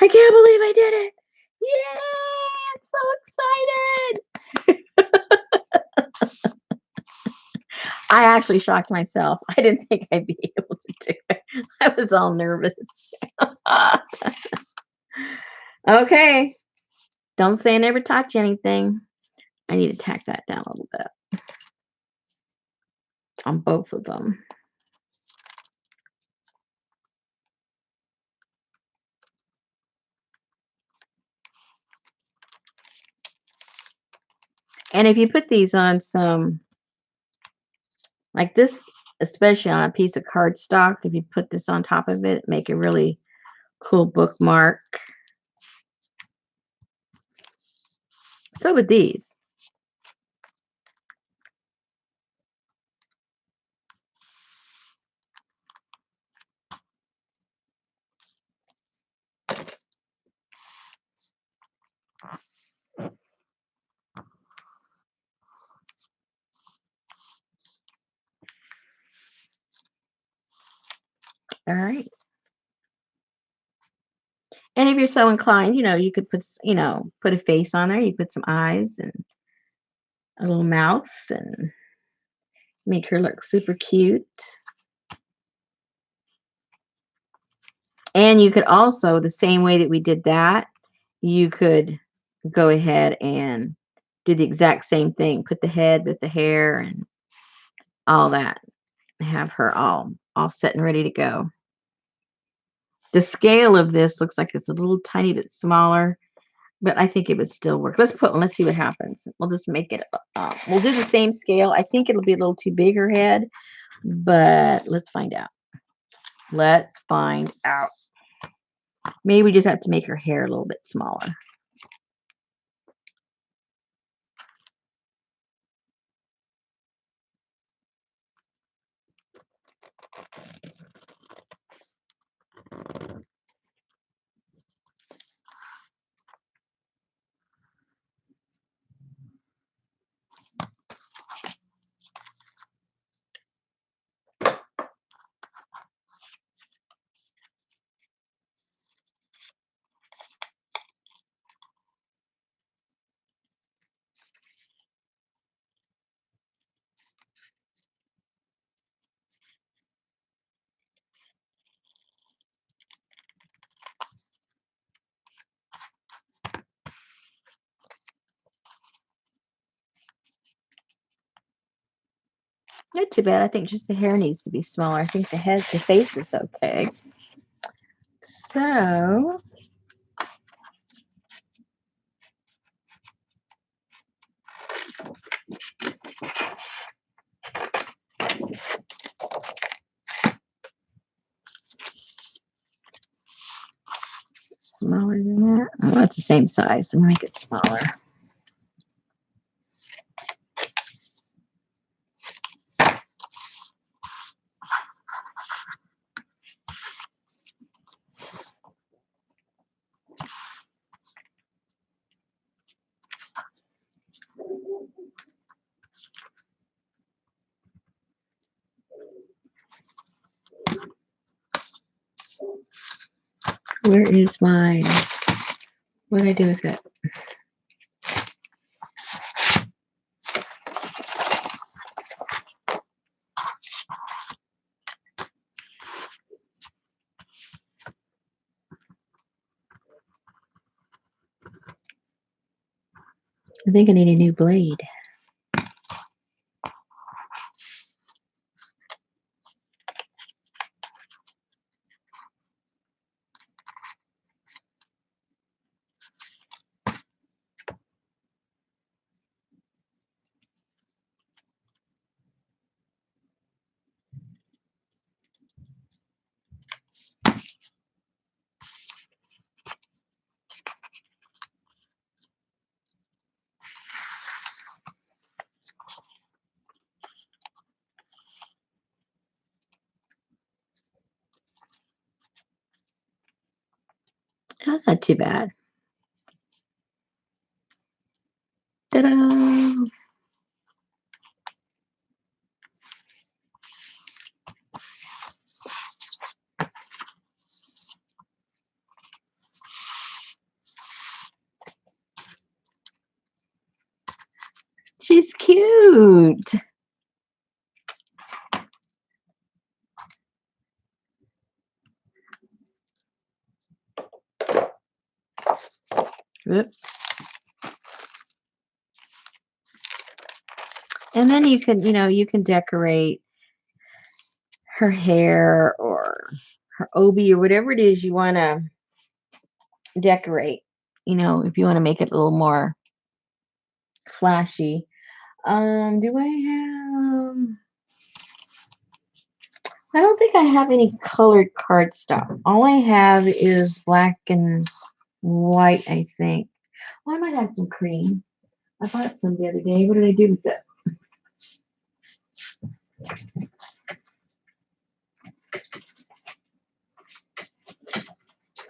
I can't believe I did it. Yay! I'm so excited. I actually shocked myself. I didn't think I'd be able to do it. I was all nervous. Okay. Don't say I never taught you anything. I need to tack that down a little bit on both of them. And if you put these on some, like this, especially on a piece of cardstock, if you put this on top of it, make a really cool bookmark. So would these. All right. And if you're so inclined, you could put a face on there. You put some eyes and a little mouth and make her look super cute. And you could also, the same way that we did that, you could go ahead and do the exact same thing. Put the head with the hair and all that. Have her all set and ready to go. The scale of this looks like it's a little tiny bit smaller, but I think it would still work. Let's put one. Let's see what happens. We'll just make it. We'll do the same scale. I think it'll be a little too big her head, but let's find out. Let's find out. Maybe we just have to make her hair a little bit smaller. Not too bad. I think just the hair needs to be smaller. I think the face is okay. So smaller than that. Oh, it's the same size. I'm gonna make it smaller. Where is mine? What did I do with it? I think I need a new blade. That's not too bad. Ta-da! She's cute. Oops. And then you can decorate her hair or her obi or whatever it is you want to decorate. If you want to make it a little more flashy. Do I have? I don't think I have any colored cardstock. All I have is black and white, I think. Well, I might have some cream. I bought some the other day. What did I do with it?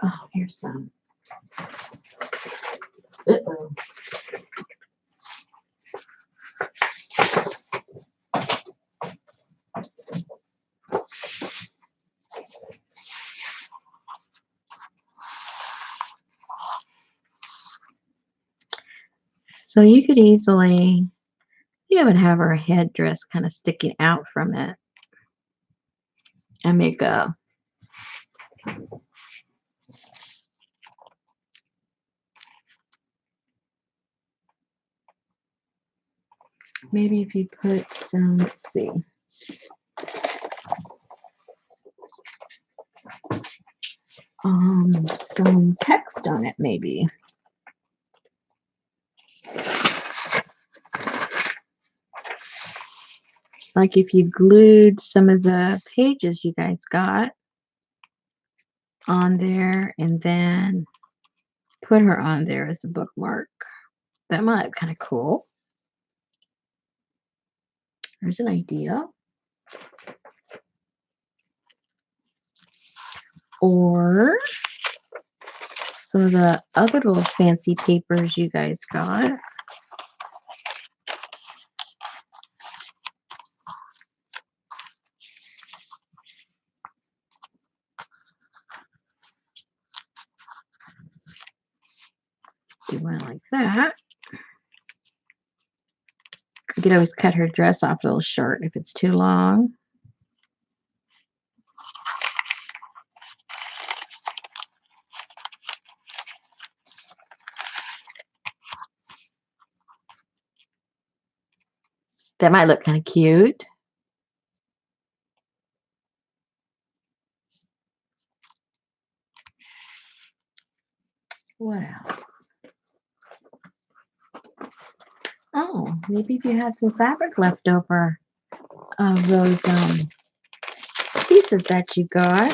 Oh, here's some. Uh-oh. So you could easily, you would have her headdress kind of sticking out from it and make a, maybe if you put some, let's see, some text on it, maybe. Like if you glued some of the pages you guys got on there and then put her on there as a bookmark. That might be kind of cool. There's an idea. Or some of the other little fancy papers you guys got. Do one like that. You could always cut her dress off a little short if it's too long. That might look kind of cute. What else? Oh, maybe if you have some fabric left over of those pieces that you got.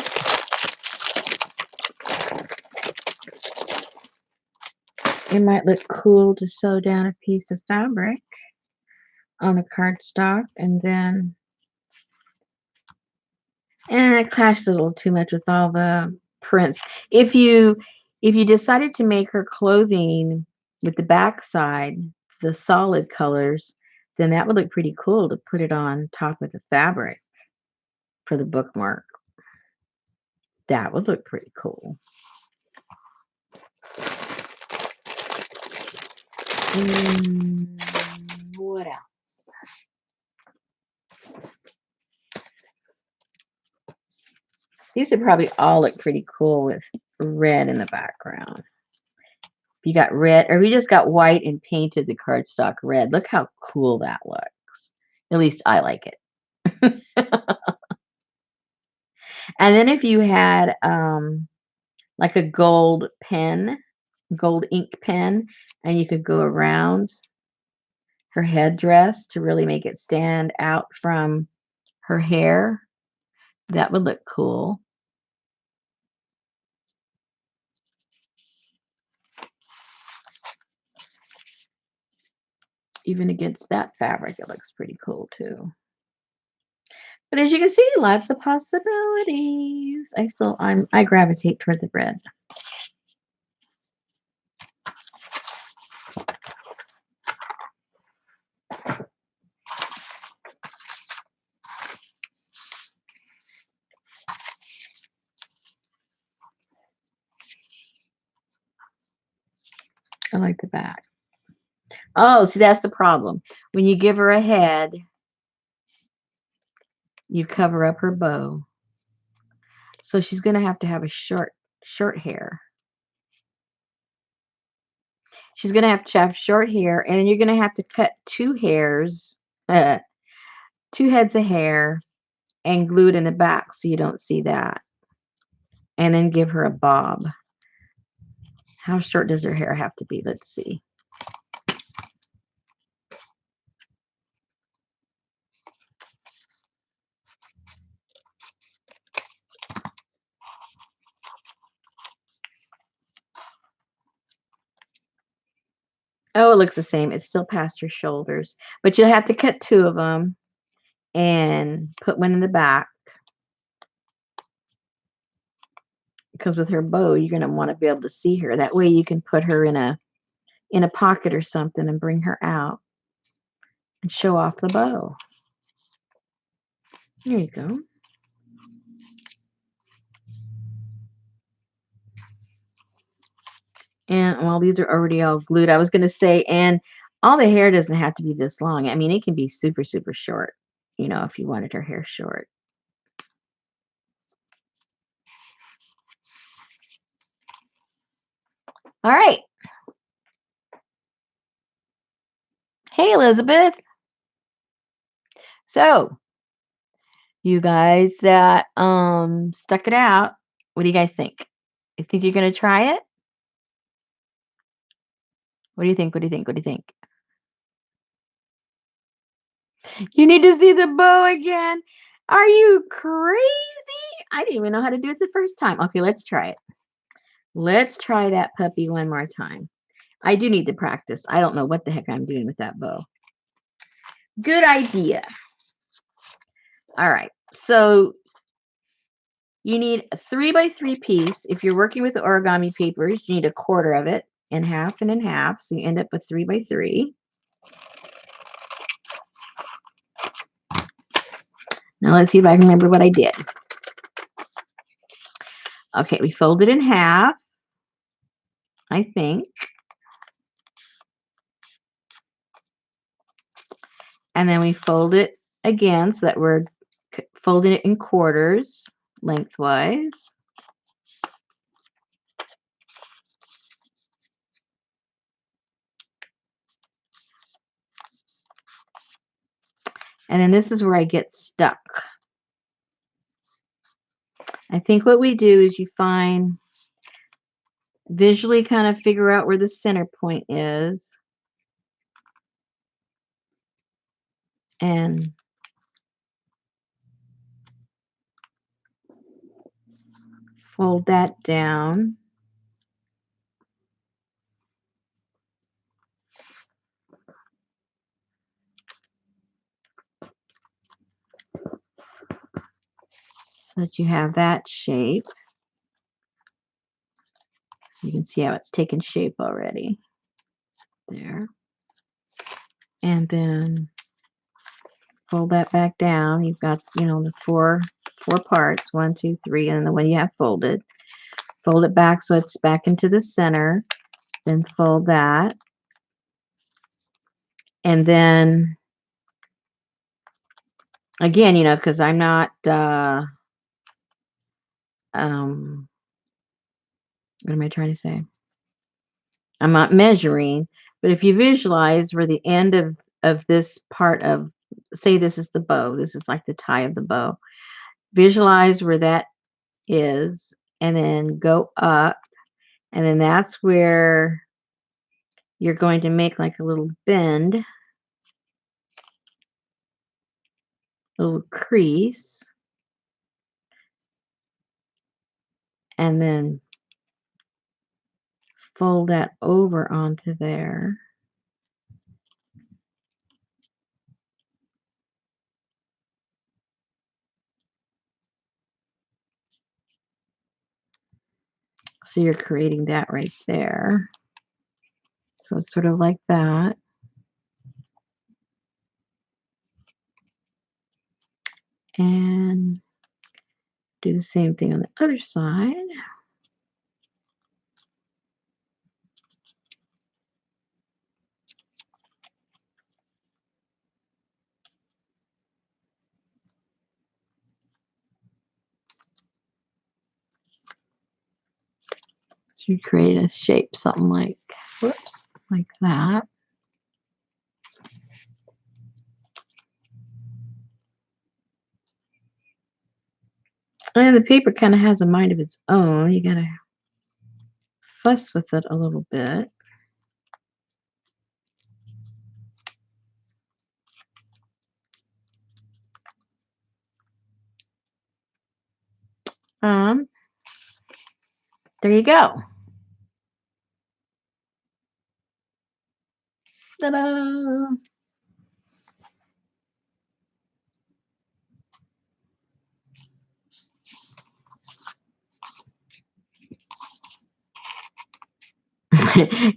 It might look cool to sew down a piece of fabric on a cardstock and then it clashed a little too much with all the prints. If you decided to make her clothing with the backside, the solid colors, then that would look pretty cool to put it on top of the fabric for the bookmark. That would look pretty cool. What else? These would probably all look pretty cool with red in the background. If you got red, or if you just got white and painted the cardstock red, look how cool that looks. At least I like it. And then if you had like a gold pen, gold ink pen, and you could go around her headdress to really make it stand out from her hair, that would look cool. Even against that fabric, it looks pretty cool too. But as you can see, lots of possibilities. I gravitate toward the red. I like the back. Oh, see, that's the problem. When you give her a head, you cover up her bow. So she's going to have a short hair. She's going to have short hair, and then you're going to have to cut two hairs, two heads of hair, and glue it in the back so you don't see that. And then give her a bob. How short does her hair have to be? Let's see. Oh, it looks the same. It's still past her shoulders. But you'll have to cut two of them and put one in the back. Because with her bow, you're going to want to be able to see her. That way you can put her in a pocket or something and bring her out and show off the bow. There you go. And well, these are already all glued. I was going to say, and all the hair doesn't have to be this long. I mean, it can be super, super short, you know, if you wanted her hair short. All right. Hey, Elizabeth. So, you guys that stuck it out, what do you guys think? You think you're going to try it? What do you think? What do you think? What do you think? You need to see the bow again. Are you crazy? I didn't even know how to do it the first time. Okay, let's try it. Let's try that puppy one more time. I do need to practice. I don't know what the heck I'm doing with that bow. Good idea. All right. So you need a 3x3 piece. If you're working with the origami papers, you need a quarter of it in half and in half. So you end up with 3x3. Now let's see if I can remember what I did. Okay, we fold it in half, I think. And then we fold it again so that we're folding it in quarters lengthwise. And then this is where I get stuck. I think what we do is you visually kind of figure out where the center point is. And fold that down. So that you have that shape. You can see how it's taken shape already. There. And then fold that back down. You've got, you know, the four parts, 1, 2, 3, and then the one you have folded. Fold it back so it's back into the center. Then fold that. And then, again, you know, because I'm not, what am I trying to say? I'm not measuring, but if you visualize where the end of this part of, say this is the bow, this is like the tie of the bow, visualize where that is, and then go up, and then that's where you're going to make like a little bend, a little crease, and then fold that over onto there. So you're creating that right there. So it's sort of like that. And do the same thing on the other side. You create a shape, something like, whoops, like that. And the paper kind of has a mind of its own. You gotta fuss with it a little bit. Um, there you go. Ta-da!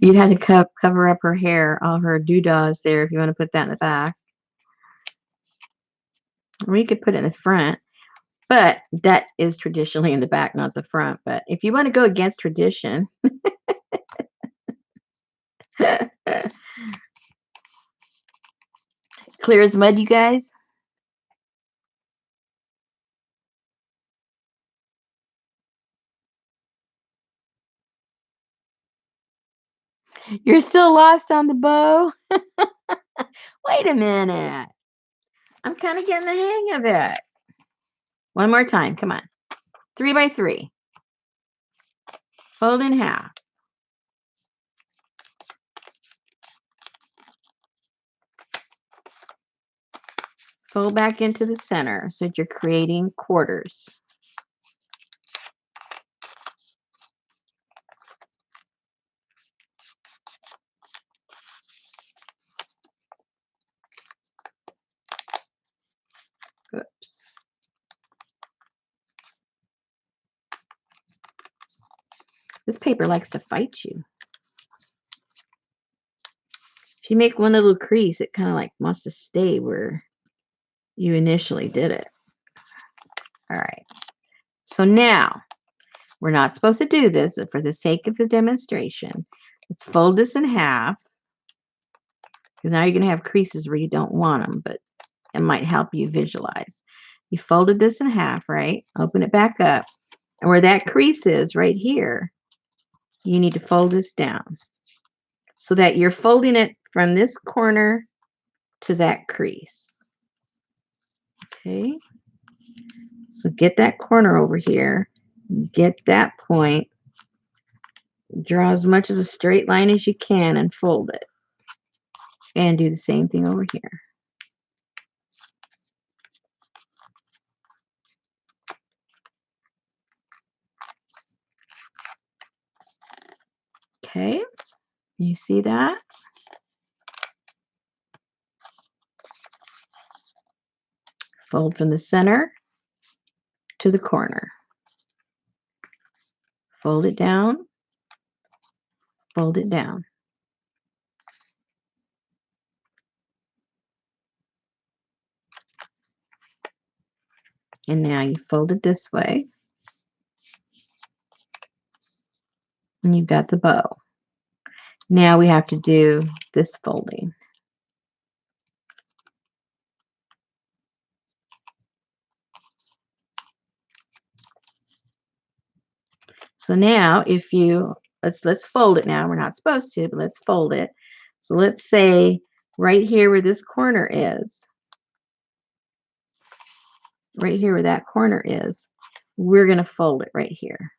You'd have to cover up her hair, all her doodads there, if you want to put that in the back. Or you could put it in the front, but that is traditionally in the back, not the front. But if you want to go against tradition, clear as mud, you guys. You're still lost on the bow? Wait a minute. I'm kind of getting the hang of it. One more time. Come on. 3 by 3. Fold in half. Fold back into the center so that you're creating quarters. Oops. This paper likes to fight you. If you make one little crease, it kind of like wants to stay where you initially did it. All right. So now, we're not supposed to do this, but for the sake of the demonstration, let's fold this in half. Because now you're going to have creases where you don't want them, but it might help you visualize. You folded this in half, right? Open it back up. And where that crease is right here, you need to fold this down so that you're folding it from this corner to that crease. Okay. So get that corner over here. Get that point. Draw as much as a straight line as you can and fold it. And do the same thing over here. Okay. You see that? Fold from the center to the corner. Fold it down. Fold it down. And now you fold it this way. And you've got the bow. Now we have to do this folding. So now if you, let's fold it now. We're not supposed to, but let's fold it. So let's say right here where this corner is, right here where that corner is, we're going to fold it right here.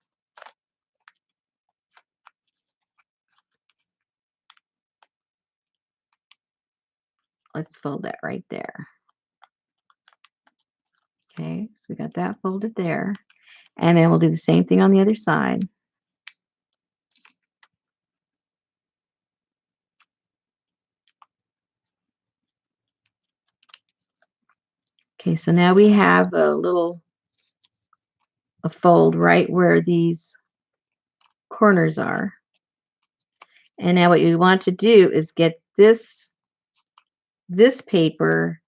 Let's fold that right there. Okay, so we got that folded there. And then we'll do the same thing on the other side. Okay, so now we have a fold right where these corners are. And now what you want to do is get this paper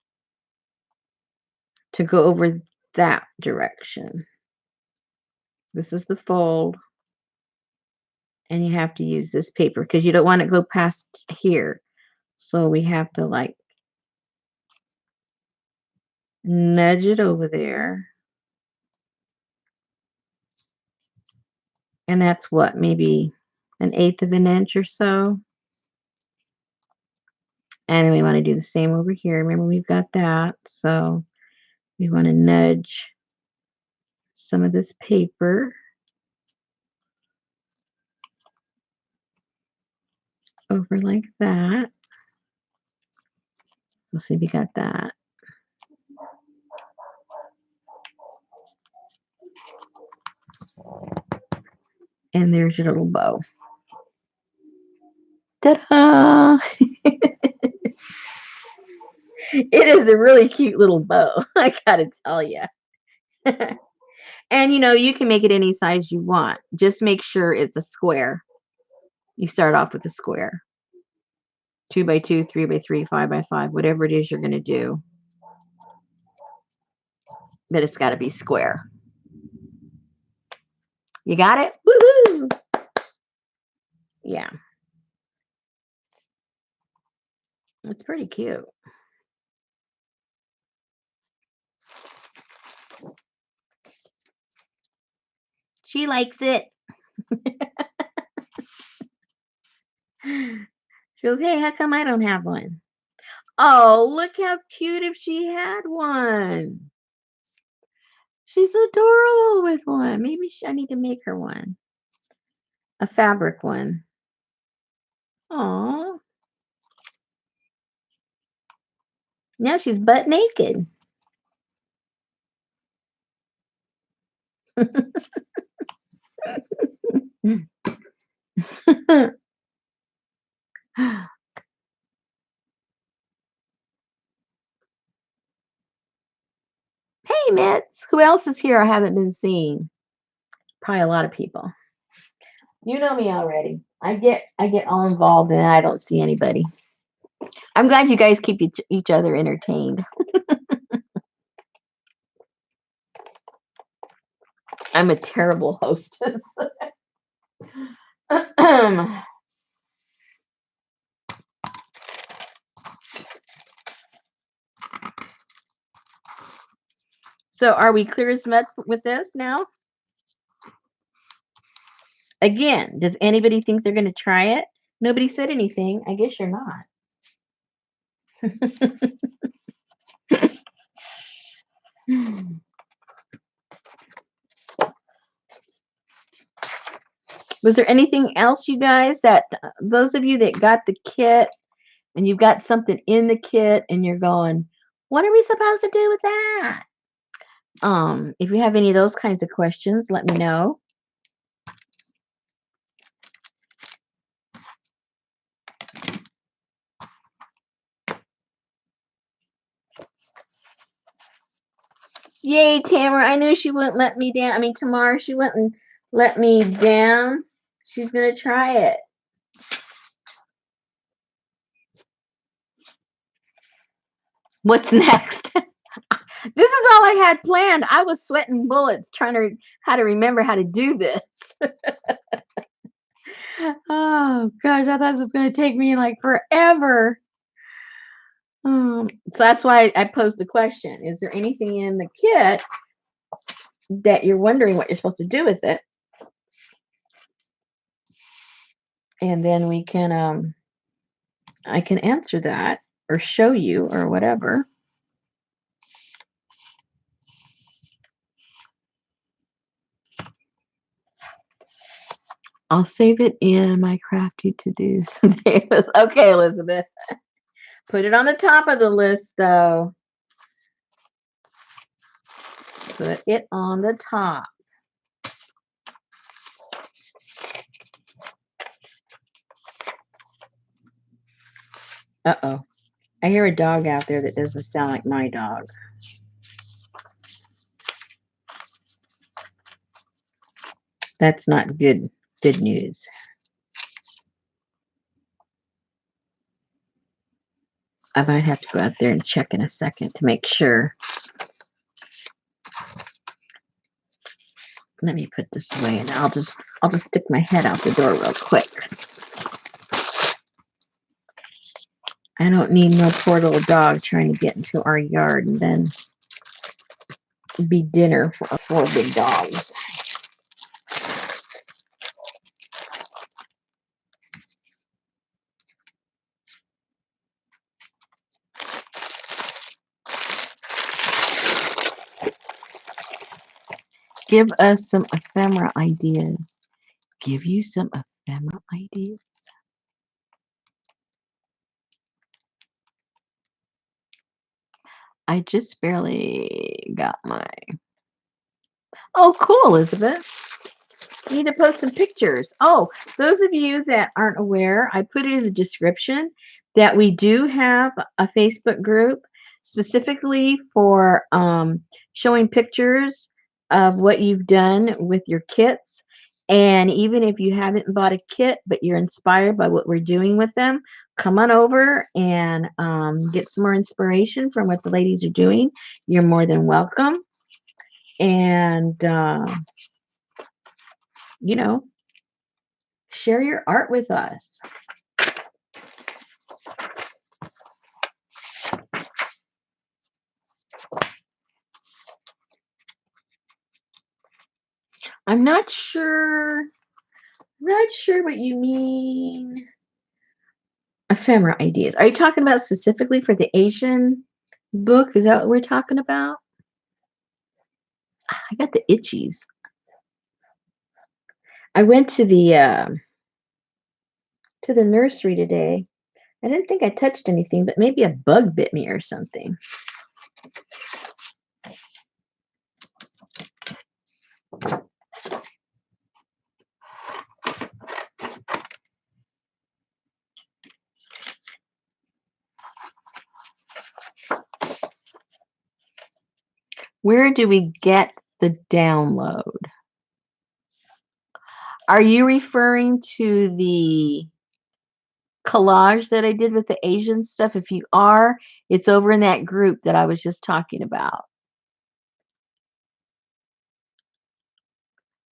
to go over that direction. This is the fold. And you have to use this paper because you don't want to go past here. So we have to like nudge it over there. And that's what, maybe 1/8 of an inch or so. And we want to do the same over here. Remember, we've got that. So we want to nudge some of this paper over like that. So see, we got that. And there's your little bow. Ta-da! It is a really cute little bow, I gotta tell you. And you can make it any size you want. Just make sure it's a square. You start off with a square. 2 by 2, 3 by 3, 5 by 5, whatever it is you're going to do. But it's got to be square. You got it? Woohoo! Yeah. It's pretty cute. She likes it. She goes, hey, how come I don't have one? Oh, look how cute if she had one. She's adorable with one. Maybe I need to make her one. A fabric one. Aw. Now she's butt naked. Hey, Mitz. Who else is here I haven't been seeing? Probably a lot of people. You know me already. I get all involved and I don't see anybody. I'm glad you guys keep each other entertained. I'm a terrible hostess. So are we clear as mud with this now? Again, does anybody think they're going to try it? Nobody said anything. I guess you're not. Was there anything else, you guys, that those of you that got the kit and you've got something in the kit and you're going, what are we supposed to do with that? If you have any of those kinds of questions, let me know. Yay, Tamara. I knew she wouldn't let me down. I mean, Tamara, she wouldn't let me down. She's going to try it. What's next? This is all I had planned. I was sweating bullets trying to how to remember how to do this. Oh, gosh. I thought this was going to take me like forever. So that's why I posed the question. Is there anything in the kit that you're wondering what you're supposed to do with it? And then we can, I can answer that or show you or whatever. I'll save it in my crafty to-do someday. Okay, Elizabeth. Put it on the top of the list, though. Put it on the top. Uh-oh. I hear a dog out there that doesn't sound like my dog. That's not good news. I might have to go out there and check in a second to make sure. Let me put this away and I'll just stick my head out the door real quick. I don't need no poor little dog trying to get into our yard and then be dinner for 4 big dogs. give us some ephemera ideas. Give you some ephemera ideas. I just barely got my. Oh, cool, Elizabeth. You need to post some pictures. Oh, those of you that aren't aware, I put it in the description that we do have a Facebook group specifically for showing pictures of what you've done with your kits. And even if you haven't bought a kit, but you're inspired by what we're doing with them, come on over and get some more inspiration from what the ladies are doing. You're more than welcome. And, you know, share your art with us. I'm not sure what you mean. Ephemera ideas. Are you talking about specifically for the Asian book? Is that what we're talking about? I got the itchies. I went to the nursery today. I didn't think I touched anything, but maybe a bug bit me or something. Where do we get the download? Are you referring to the collage that I did with the Asian stuff? If you are, it's over in that group that I was just talking about.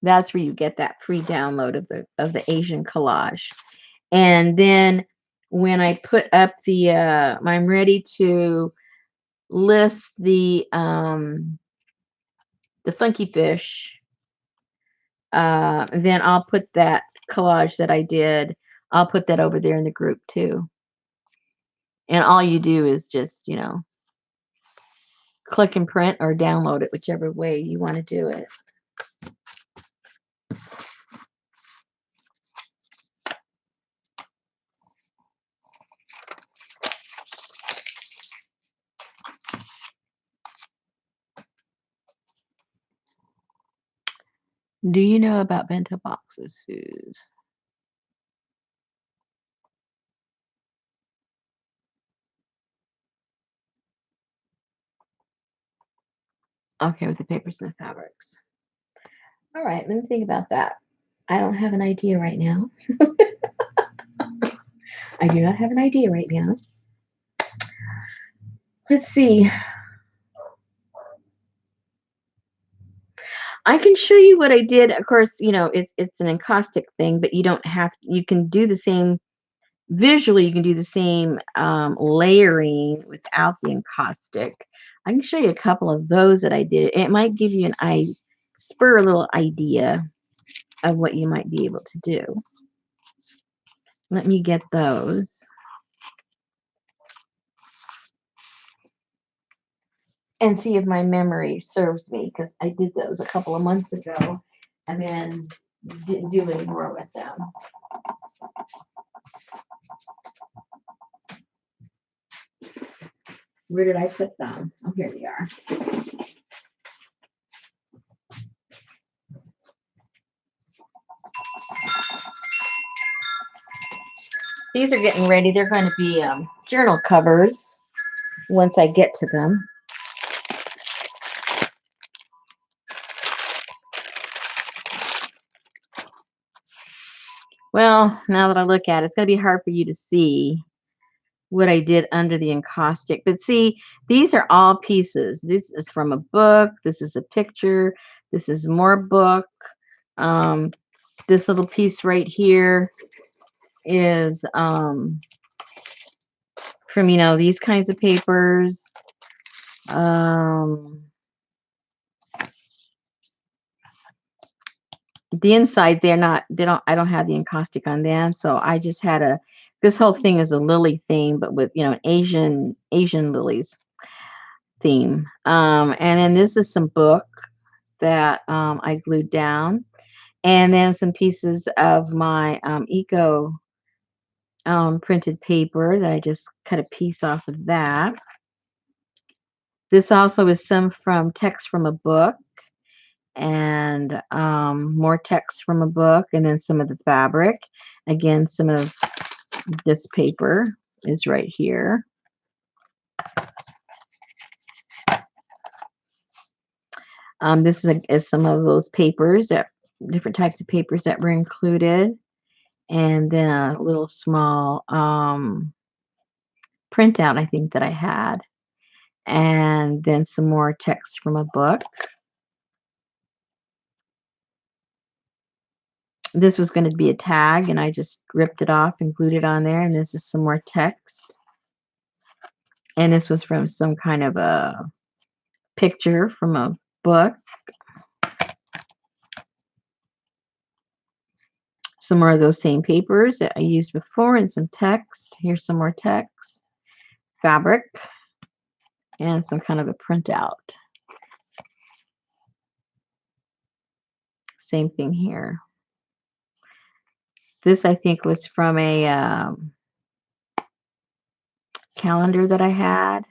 That's where you get that free download of the Asian collage. And then when I put up the I'm ready to list the funky fish, then I'll put that collage that I did, I'll put that over there in the group too. And all you do is just, click and print or download it, whichever way you want to do it. Do you know about bento boxes, Suze? Okay, with the papers and the fabrics. All right, let me think about that. I don't have an idea right now. I do not have an idea right now. Let's see. I can show you what I did. Of course, it's an encaustic thing, but you don't have. You can do the same visually. You can do the same layering without the encaustic. I can show you a couple of those that I did. It might give you spur a little idea of what you might be able to do. Let me get those. And see if my memory serves me, because I did those a couple of months ago and then didn't do any more with them. Where did I put them? Oh, here they are. These are getting ready. They're going to be journal covers once I get to them. Well, now that I look at it, it's going to be hard for you to see what I did under the encaustic. But see, these are all pieces. This is from a book. This is a picture. This is more book. This little piece right here is from, these kinds of papers. The insides, I don't have the encaustic on them. So I just had this whole thing is a lily theme, but with, an Asian lilies theme. And then this is some book that I glued down, and then some pieces of my eco printed paper that I just cut a piece off of that. This also is some from text from a book, and more text from a book, and then some of the fabric. Again, some of this paper is right here. This is some of those papers, that different types of papers that were included, and then a little small printout I think that I had, and then some more text from a book. This was going to be a tag, and I just ripped it off and glued it on there, and this is some more text. And this was from some kind of a picture from a book. Some more of those same papers that I used before, and some text. Here's some more text, fabric, and some kind of a printout. Same thing here. This, I think, was from a calendar that I had,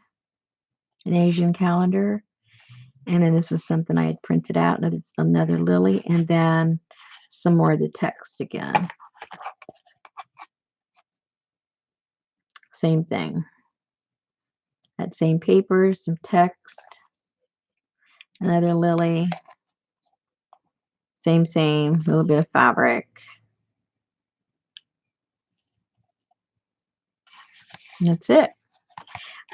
an Asian calendar. And then this was something I had printed out, another lily, and then some more of the text again. Same thing. That same paper, some text, another lily, same, a little bit of fabric. And that's it.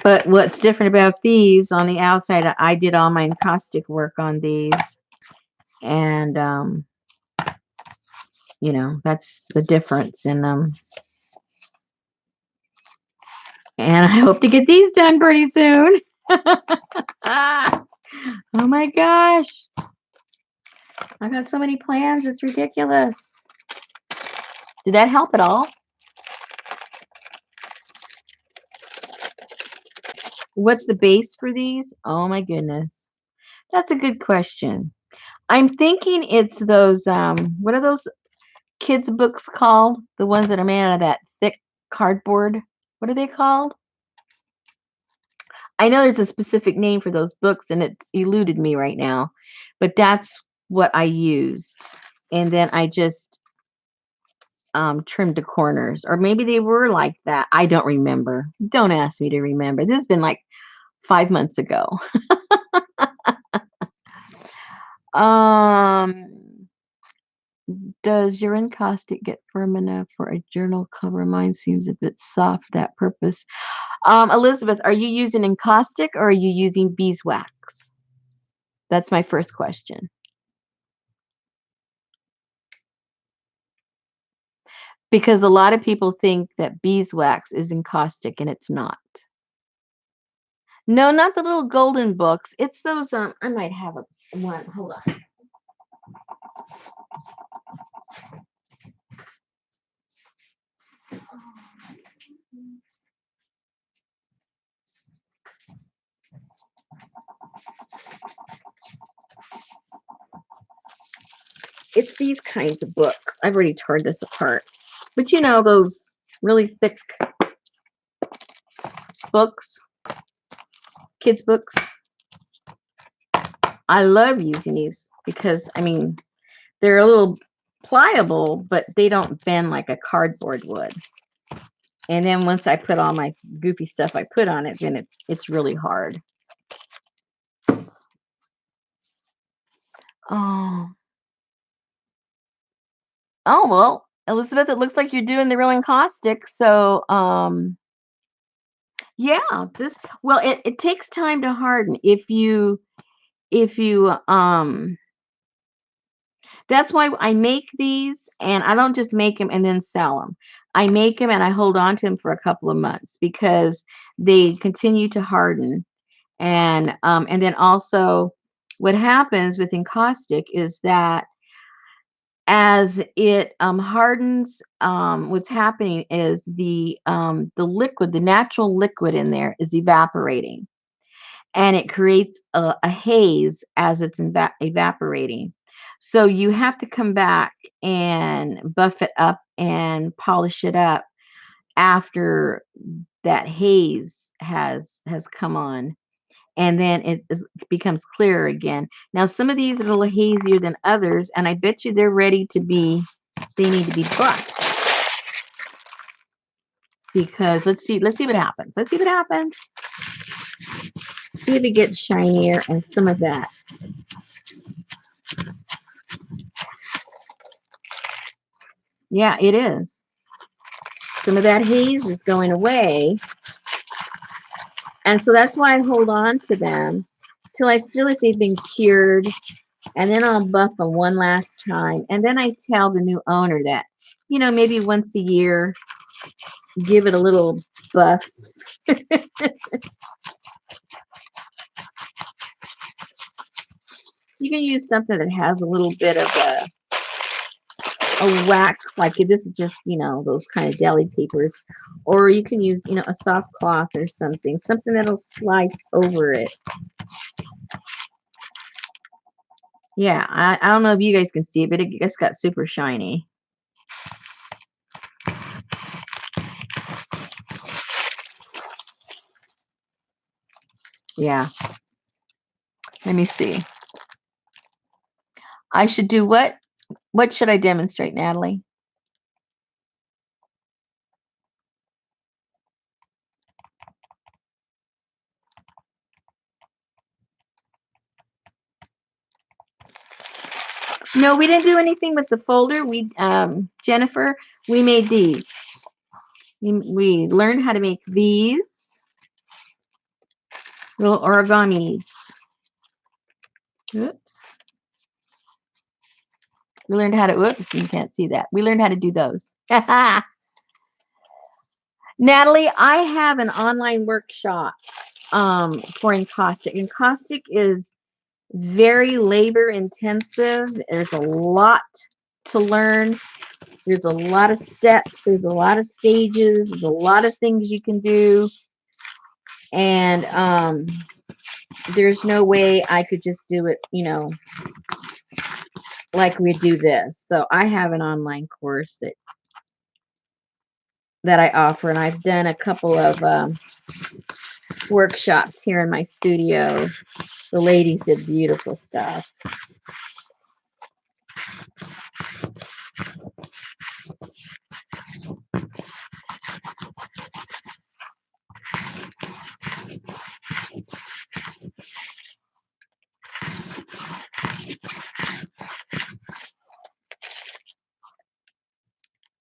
But what's different about these, on the outside, I did all my encaustic work on these. And, you know, that's the difference in them. And I hope to get these done pretty soon. Oh my gosh. I got so many plans. It's ridiculous. Did that help at all? What's the base for these? Oh my goodness. That's a good question. I'm thinking it's those, what are those kids' books called? The ones that are made out of that thick cardboard. What are they called? I know there's a specific name for those books, and it's eluded me right now. But that's what I used. And then I just trimmed the corners. Or maybe they were like that. I don't remember. Don't ask me to remember. This has been like 5 months ago. Does your encaustic get firm enough for a journal cover? Mine seems a bit soft for that purpose. Elizabeth, are you using encaustic or are you using beeswax? That's my first question. Because a lot of people think that beeswax is encaustic, and it's not. No, not the little golden books. It's those, I might have one. Hold on. It's these kinds of books. I've already torn this apart. But you know, those really thick books, kids' books. I love using these because, I mean, they're a little pliable, but they don't bend like a cardboard would. And then once I put all my goofy stuff I put on it, then it's really hard. Oh. Oh, well, Elizabeth, it looks like you're doing the real encaustic. So, yeah, well, it takes time to harden. If you, that's why I make these, and I don't just make them and then sell them. I make them and I hold on to them for a couple of months because they continue to harden. And then also what happens with encaustic is that as it hardens, what's happening is the liquid, the natural liquid in there is evaporating. and it creates a haze as it's evaporating. So you have to come back and buff it up and polish it up after that haze has come on, and then it becomes clearer again. Now some of these are a little hazier than others, and I bet you they need to be buffed, because let's see what happens. Let's see what happens. See if it gets shinier and some of that. Yeah, it is. Some of that haze is going away. And so that's why I hold on to them till I feel like they've been cured. And then I'll buff them one last time. And then I tell the new owner that, maybe once a year, give it a little buff. You can use something that has a little bit of a wax, like this is just, those kind of deli papers. Or you can use, a soft cloth or something that'll slide over it. Yeah, I don't know if you guys can see it, but it just got super shiny. Yeah. Let me see. I should do what? What should I demonstrate, Natalie? No, we didn't do anything with the folder. Jennifer, we made these. We learned how to make these little origamis. Oops. We learned how to, whoops, you can't see that. We learned how to do those. Natalie, I have an online workshop for encaustic. Encaustic is very labor intensive. There's a lot to learn. There's a lot of steps. There's a lot of stages. There's a lot of things you can do. And there's no way I could just do it, like we do this. So I have an online course that I offer, and I've done a couple of workshops here in my studio. The ladies did beautiful stuff.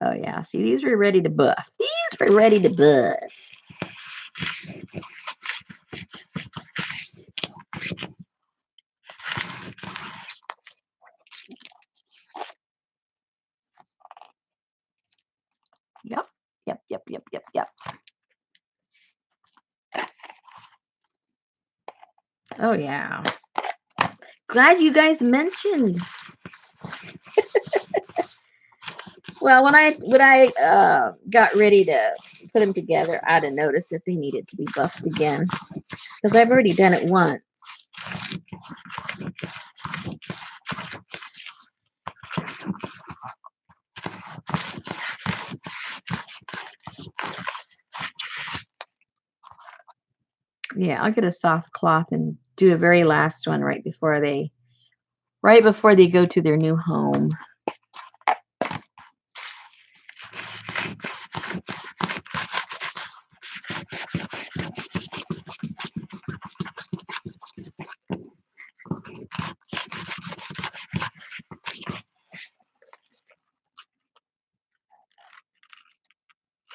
Oh yeah, see, these are ready to buff. These are ready to buff. Yep, yep, yep, yep, yep, yep. Oh yeah. Glad you guys mentioned. Well, when I got ready to put them together, I'd have noticed that they needed to be buffed again, because I've already done it once. Yeah, I'll get a soft cloth and do a very last one right before they go to their new home.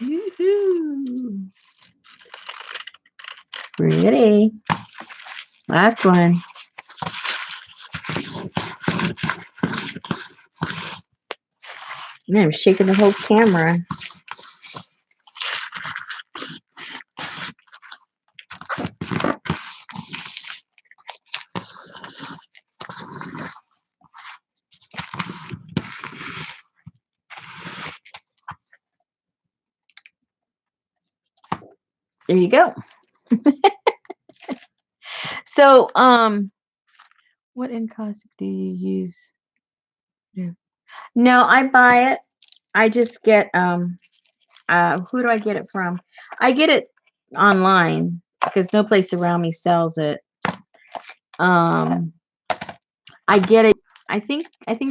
Woohoo! Ready? Last one. Man, I'm shaking the whole camera. There you go. So, what encaustic do you use? Yeah. No, I buy it. I just get who do I get it from? I get it online because no place around me sells it. Um, I get it. I think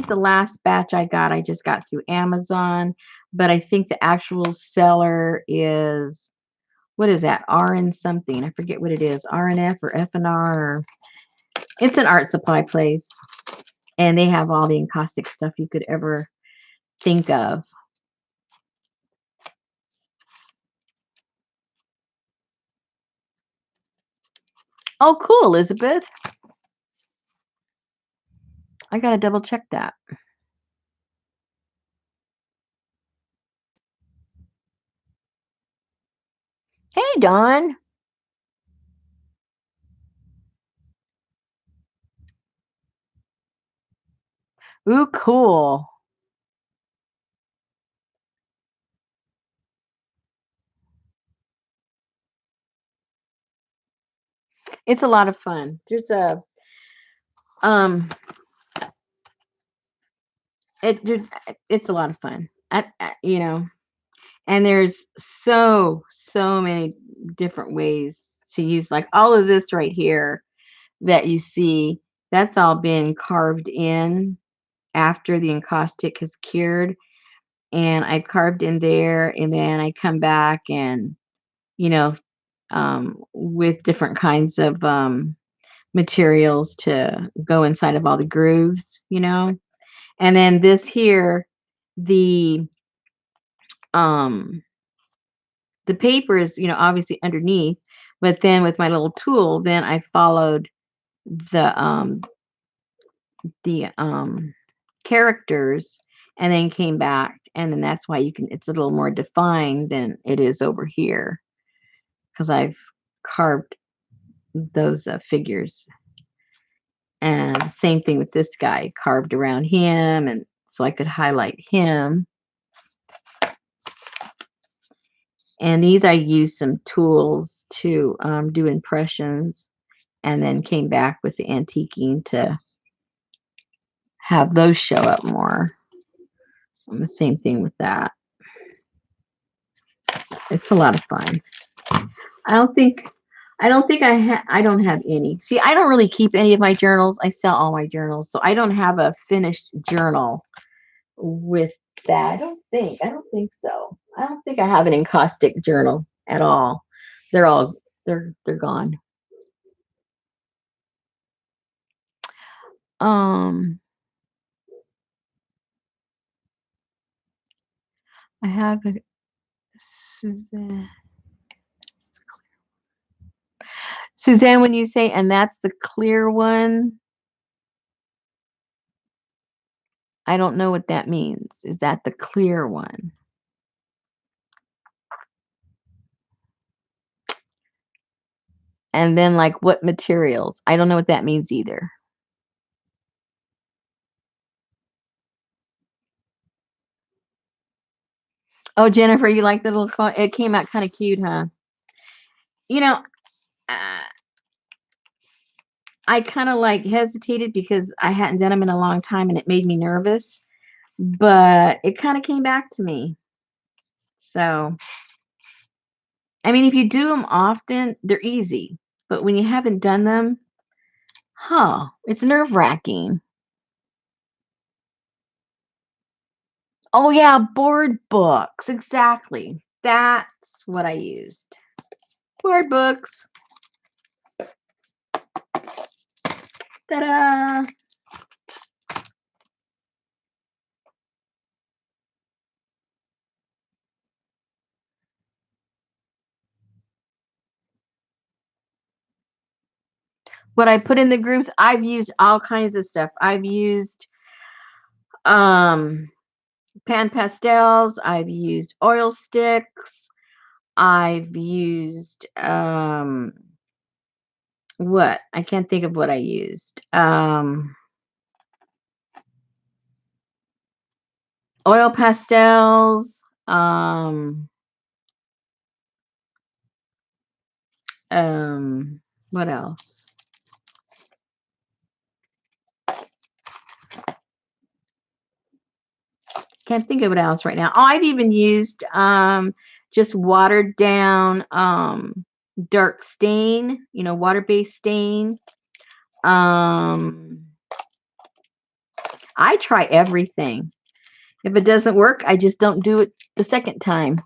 the last batch I just got through Amazon, but I think the actual seller is what is that? RN something. I forget what it is. RNF or FNR or it's an art supply place and they have all the encaustic stuff you could ever think of. Oh, cool, Elizabeth. I gotta double check that. Hey, Don. Ooh, cool. It's a lot of fun. There's a um it it's a lot of fun. And there's so many different ways to use like all of this right here that you see. That's all been carved in after the encaustic has cured, and I carved in there, and then I come back and you know with different kinds of materials to go inside of all the grooves. And then this here, the um the paper is, obviously underneath, but then with my little tool, then I followed the characters and then came back, and then that's why it's a little more defined than it is over here because I've carved those figures. And same thing with this guy, carved around him, and so I could highlight him. And these I used some tools to do impressions, and then came back with the antiquing to have those show up more. And the same thing with that. It's a lot of fun. I don't think I don't have any. See, I don't really keep any of my journals. I sell all my journals, so I don't have a finished journal with that. I don't think so. I don't think I have an encaustic journal at all. They're all they're gone. Um, I have a Suzanne. Suzanne, when you say, and that's the clear one, I don't know what that means. Is that the clear one? And then, like, what materials? I don't know what that means either. Oh, Jennifer, you like the little it came out kind of cute, huh? You know, uh, I kind of like hesitated because I hadn't done them in a long time and it made me nervous, but it kind of came back to me. So, I mean, if you do them often, they're easy. But when you haven't done them, it's nerve-wracking. Oh yeah, board books. Exactly. That's what I used. Board books. Ta-da! What I put in the groups, I've used all kinds of stuff. I've used um pan pastels, I've used oil sticks, I've used what? I can't think of what I used. Oil pastels, um what else? can't think of what else right now. Oh, I've even used just watered down dark stain, water-based stain. Um I try everything. If it doesn't work, I just don't do it the second time.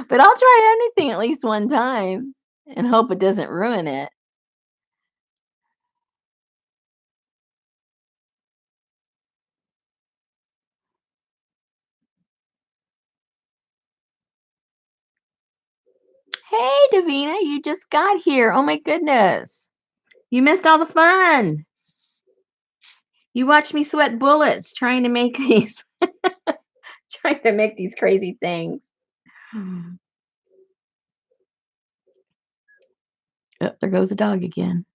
But I'll try anything at least one time and hope it doesn't ruin it. Hey, Davina, you just got here. Oh my goodness. You missed all the fun. You watched me sweat bullets trying to make these trying to make these crazy things. Oh, there goes a dog again.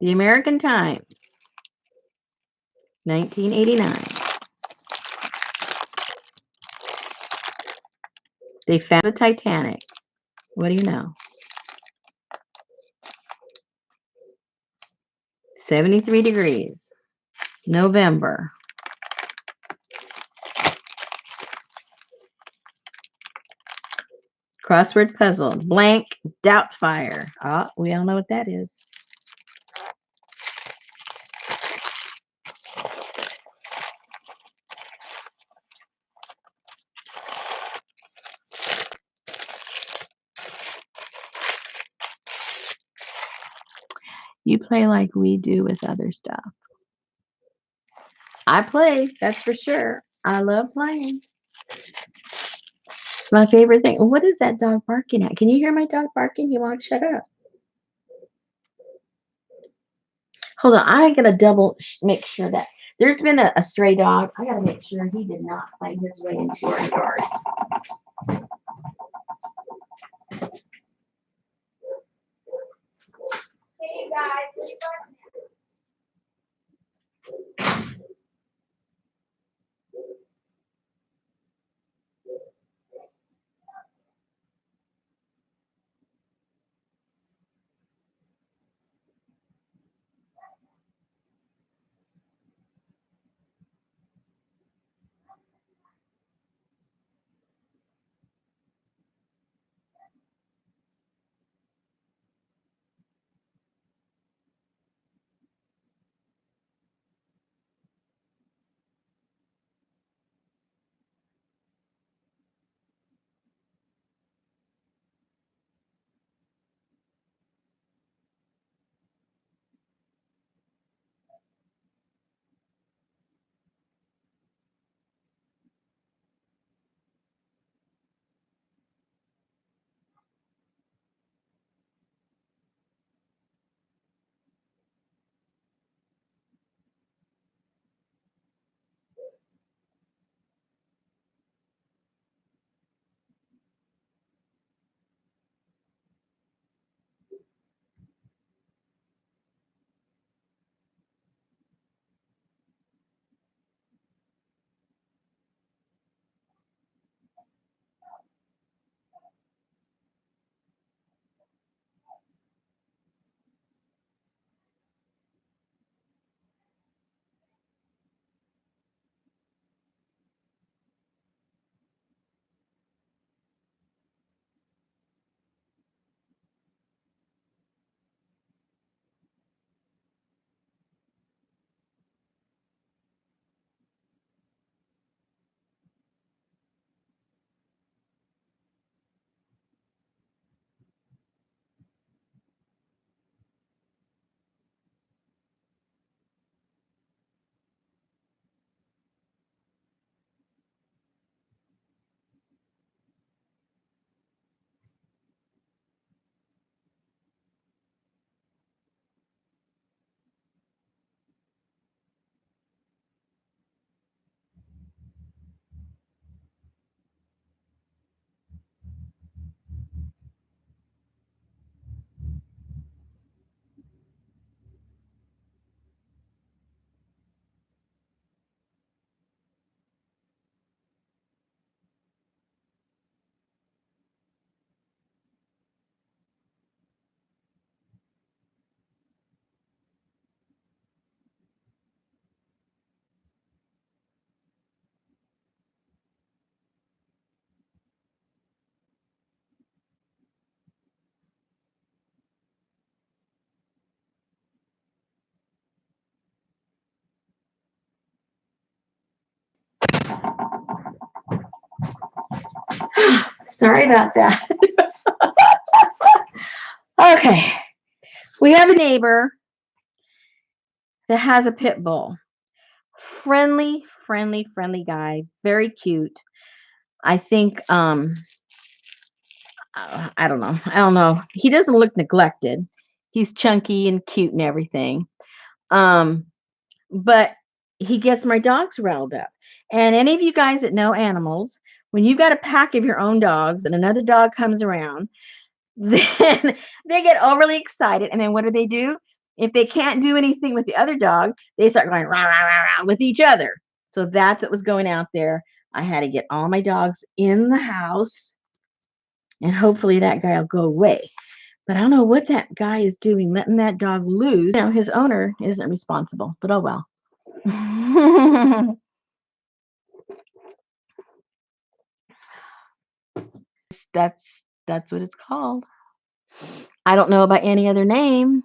The American Times, 1989. They found the Titanic. What do you know? 73 degrees. November. Crossword puzzle. Blank Doubtfire. Ah, we all know what that is. You play like we do with other stuff. I play, that's for sure. I love playing. It's my favorite thing. What is that dog barking at? Can you hear my dog barking? He won't shut up. Hold on, I gotta double make sure that there's been a stray dog. I gotta make sure he did not find his way into our yard. Hey guys, Sorry about that. Okay. We have a neighbor that has a pit bull. Friendly, friendly, friendly guy. Very cute. I think I don't know. I don't know. He doesn't look neglected. He's chunky and cute and everything. Um but he gets my dogs riled up. And any of you guys that know animals, when you've got a pack of your own dogs and another dog comes around, then they get overly excited. And then what do? If they can't do anything with the other dog, they start going rah, rah, rah, rah with each other. So that's what was going out there. I had to get all my dogs in the house, and hopefully that guy will go away. But I don't know what that guy is doing, letting that dog loose. You know, his owner isn't responsible, but oh well. That's what it's called. I don't know about any other name.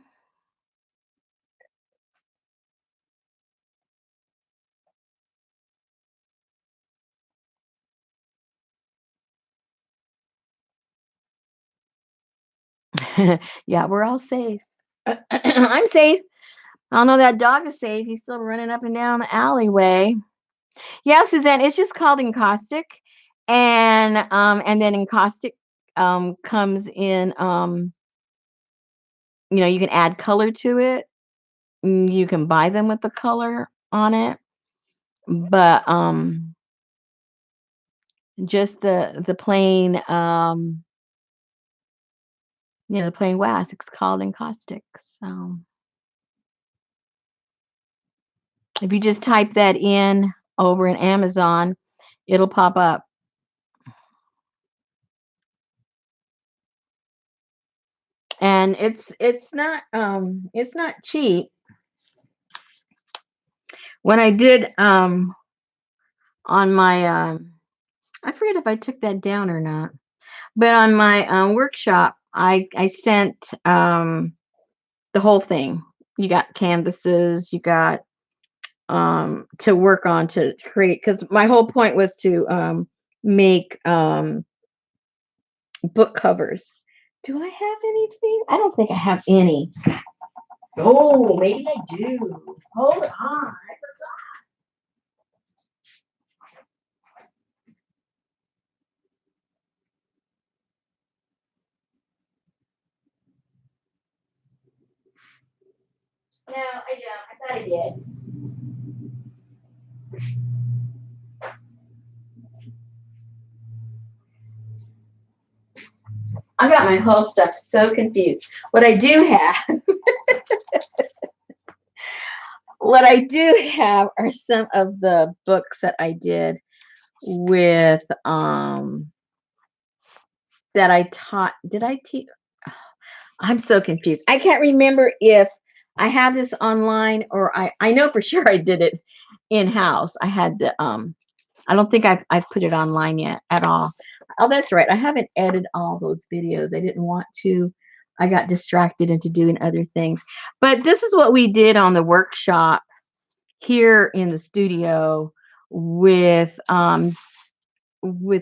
Yeah, we're all safe. I'm safe. I don't know that dog is safe. He's still running up and down the alleyway. Yeah, Suzanne, it's just called encaustic. And then encaustic comes in you can add color to it. You can buy them with the color on it. But just the plain the plain wax, it's called encaustic. So if you just type that in over in Amazon, it'll pop up. And it's not cheap. When I did on my I forget if I took that down or not, but on my workshop I sent the whole thing. You got canvases, you got to work on to create, because my whole point was to make book covers. Do I have anything? I don't think I have any. Oh, maybe I do. Hold on. No, I don't. I thought I did. I got my whole stuff so confused. What I do have, what I do have are some of the books that I did with that I taught. Did I teach? I'm so confused. I can't remember if I have this online, or I know for sure I did it in house. I had the I don't think I've put it online yet at all. Oh, that's right. I haven't edited all those videos. I didn't want to. I got distracted into doing other things. But this is what we did on the workshop here in the studio with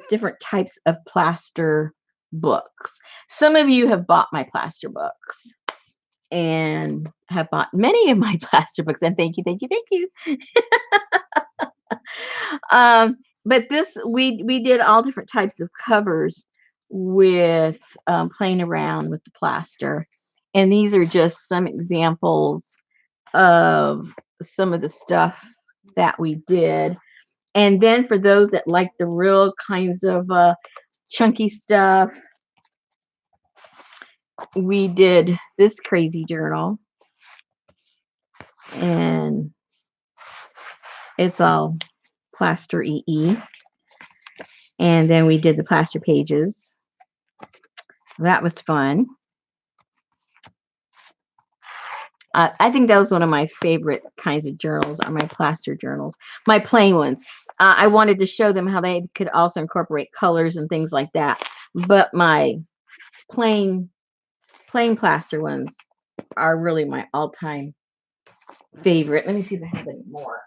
different types of plaster books. Some of you have bought my plaster books and have bought many of my plaster books, and thank you, thank you, thank you. But this we did all different types of covers with playing around with the plaster, and these are just some examples of some of the stuff that we did. And then for those that like the real kinds of chunky stuff, we did this crazy journal, and it's all plaster EE. And then we did the plaster pages. That was fun. I think that was one of my favorite kinds of journals, are my plaster journals, my plain ones. I wanted to show them how they could also incorporate colors and things like that. But my plain plaster ones are really my all-time favorite. Let me see if I have any more.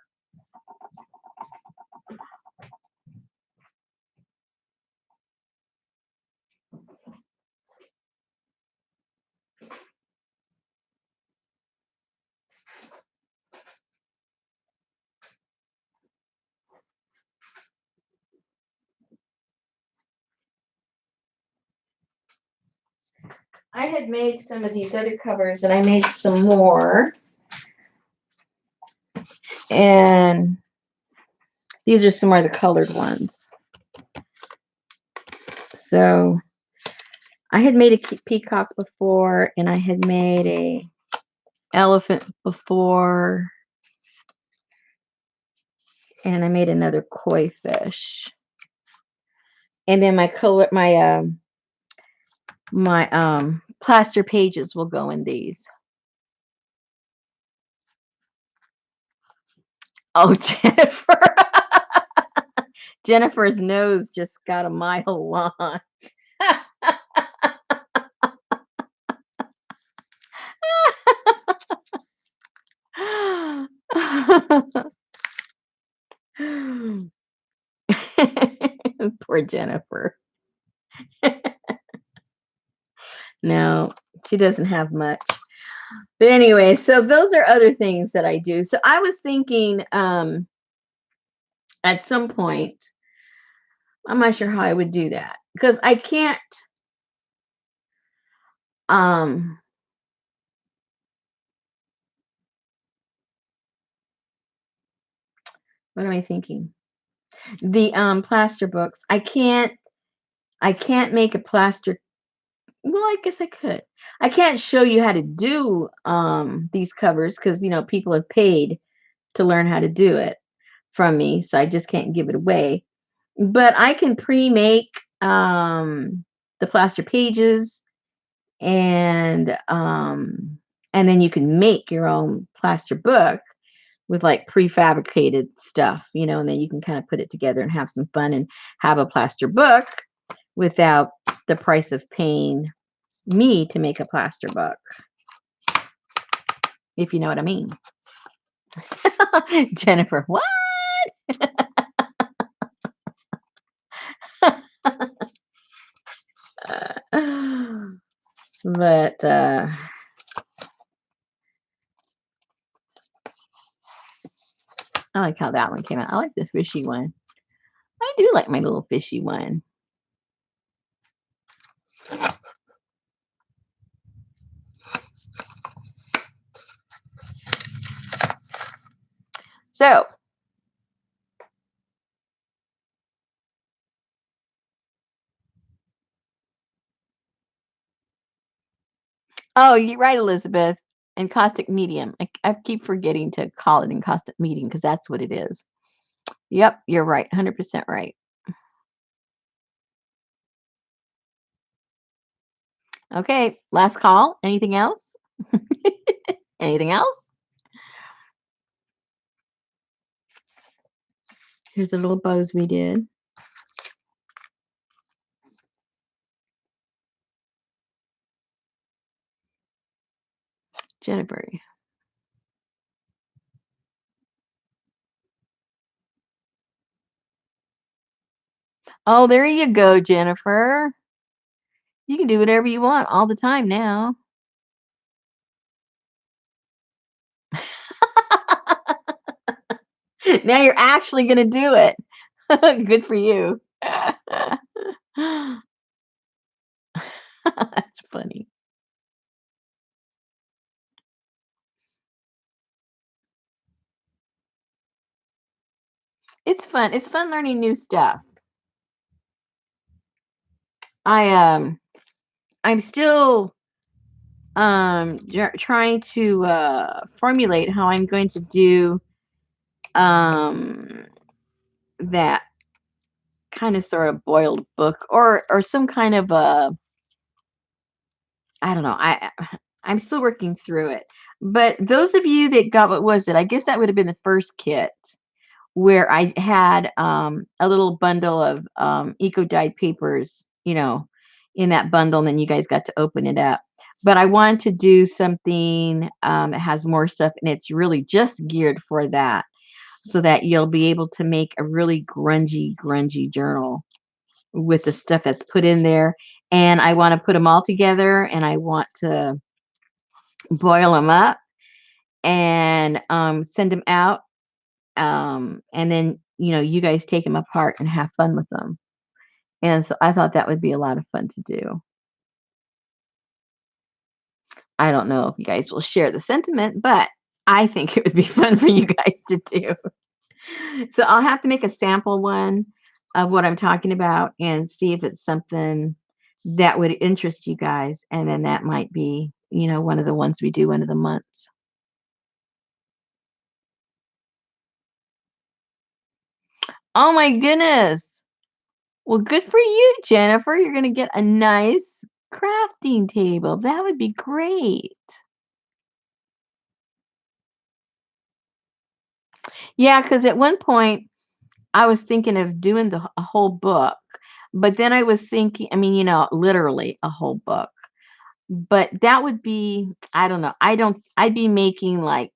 I had made some of these other covers, and I made some more. And these are some more of the colored ones. So I had made a peacock before, and I had made a elephant before, and I made another koi fish. And then my plaster pages will go in these. Oh, Jennifer. Jennifer's nose just got a mile long. Poor Jennifer. No, she doesn't have much. But anyway, so those are other things that I do. So I was thinking at some point, I'm not sure how I would do that because I can't um what am I thinking? The plaster books. I can't make a plaster. Well, I guess I could. I can't show you how to do these covers because people have paid to learn how to do it from me, so I just can't give it away. But I can pre-make the plaster pages, and then you can make your own plaster book with like prefabricated stuff, and then you can kind of put it together and have some fun and have a plaster book without the price of paying me to make a plaster book, if you know what I mean. Jennifer, what? But I like how that one came out. I like the fishy one. I do like my little fishy one. So, oh, you're right, Elizabeth. Encaustic medium. I keep forgetting to call it encaustic medium because that's what it is. Yep, you're right. 100% right. Okay, last call. Anything else? Anything else? Here's the little bows we did. Jennifer. Oh, there you go, Jennifer. You can do whatever you want all the time now. Now you're actually going to do it. Good for you. That's funny. It's fun. It's fun learning new stuff. I'm still trying to formulate how I'm going to do um that kind of sort of boiled book or some kind of I don't know. I'm still working through it. But those of you that got, what was it? I guess that would have been the first kit where I had a little bundle of eco dyed papers, in that bundle, and then you guys got to open it up. But I wanted to do something that has more stuff, and it's really just geared for that, so that you'll be able to make a really grungy journal with the stuff that's put in there. And I want to put them all together, and I want to boil them up and send them out. And then, you guys take them apart and have fun with them. And so I thought that would be a lot of fun to do. I don't know if you guys will share the sentiment, but I think it would be fun for you guys to do. So I'll have to make a sample one of what I'm talking about and see if it's something that would interest you guys. And then that might be, one of the ones we do one of the months. Oh my goodness. Well, good for you, Jennifer. You're going to get a nice crafting table. That would be great. Yeah, because at one point I was thinking of doing a whole book, but then I was thinking, I mean, literally a whole book. But that would be, I don't know. I'd be making like,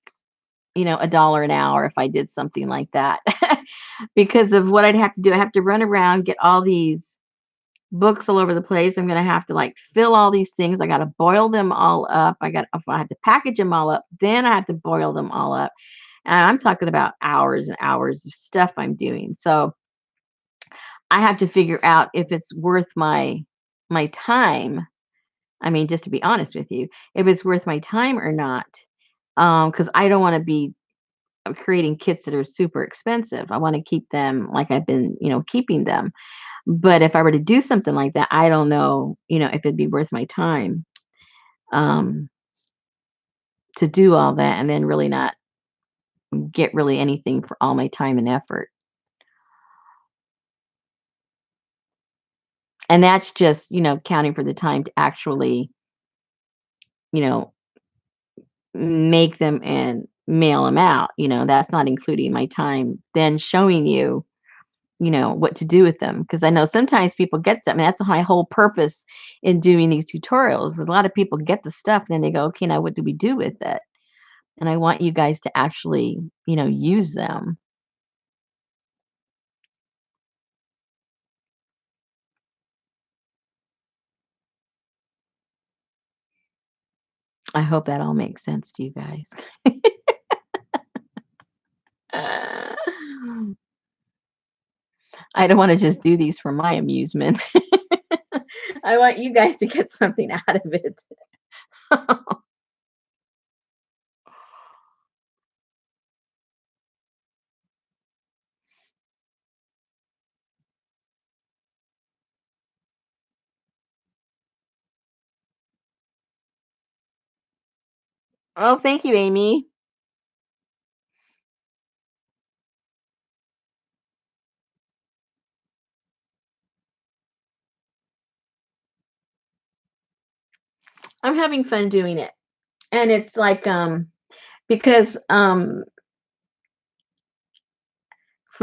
a dollar an hour if I did something like that because of what I'd have to do. I have to run around, get all these books all over the place. I'm going to have to like fill all these things. I got to boil them all up. If I have to package them all up, then I have to boil them all up. And I'm talking about hours and hours of stuff I'm doing. So I have to figure out if it's worth my time. I mean, just to be honest with you, if it's worth my time or not. Because I don't want to be creating kits that are super expensive. I want to keep them like I've been, keeping them. But if I were to do something like that, I don't know, if it'd be worth my time um, to do all that and then really not get really anything for all my time and effort. And that's just, counting for the time to actually, you know, make them and mail them out. That's not including my time then showing you, what to do with them. Because I know sometimes people get stuff. I mean, that's my whole purpose in doing these tutorials. Is a lot of people get the stuff, and then they go, okay, now what do we do with it? And I want you guys to actually, use them. I hope that all makes sense to you guys. I don't want to just do these for my amusement. I want you guys to get something out of it. Oh, thank you, Amy. I'm having fun doing it. And it's like because for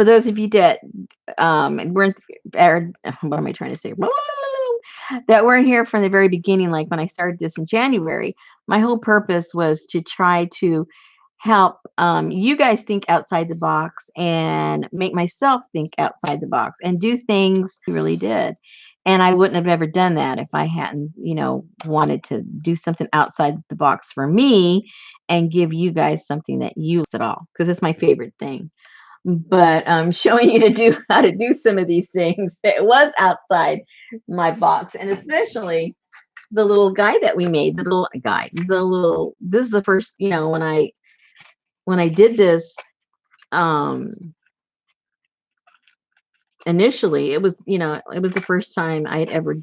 those of you that weren't or, what am I trying to say? That weren't here from the very beginning, like when I started this in January, my whole purpose was to try to help you guys think outside the box and make myself think outside the box and do things I really did. And I wouldn't have ever done that if I hadn't, wanted to do something outside the box for me and give you guys something that you at all, because it's my favorite thing. But showing you to do how to do some of these things, it was outside my box, and especially the little guy that we made, the little guy, this is the first, when I did this um initially, it was the first time I had ever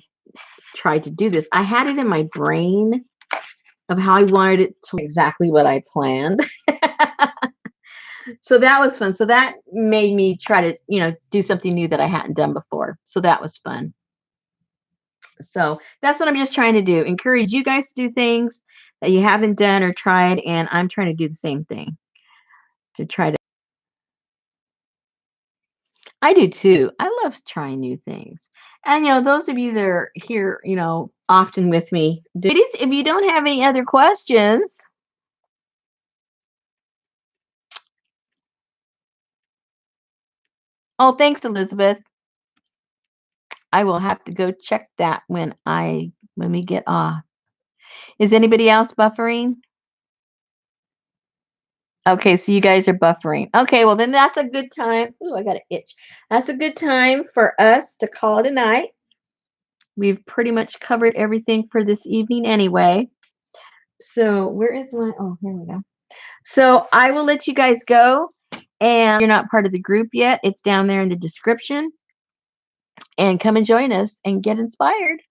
tried to do this. I had it in my brain of how I wanted it to exactly what I planned. So that was fun. So that made me try to, do something new that I hadn't done before. So that was fun. So that's what I'm just trying to do. Encourage you guys to do things that you haven't done or tried. And I'm trying to do the same thing to try to. I do too. I love trying new things. And, those of you that are here, often with me, ladies, if you don't have any other questions, oh, thanks, Elizabeth. I will have to go check that when we get off. Is anybody else buffering? Okay, so you guys are buffering. Okay, well then that's a good time. Ooh, I got an itch. That's a good time for us to call it a night. We've pretty much covered everything for this evening anyway. So where is my, oh, here we go. So I will let you guys go. And if you're not part of the group yet, it's down there in the description. And come and join us and get inspired.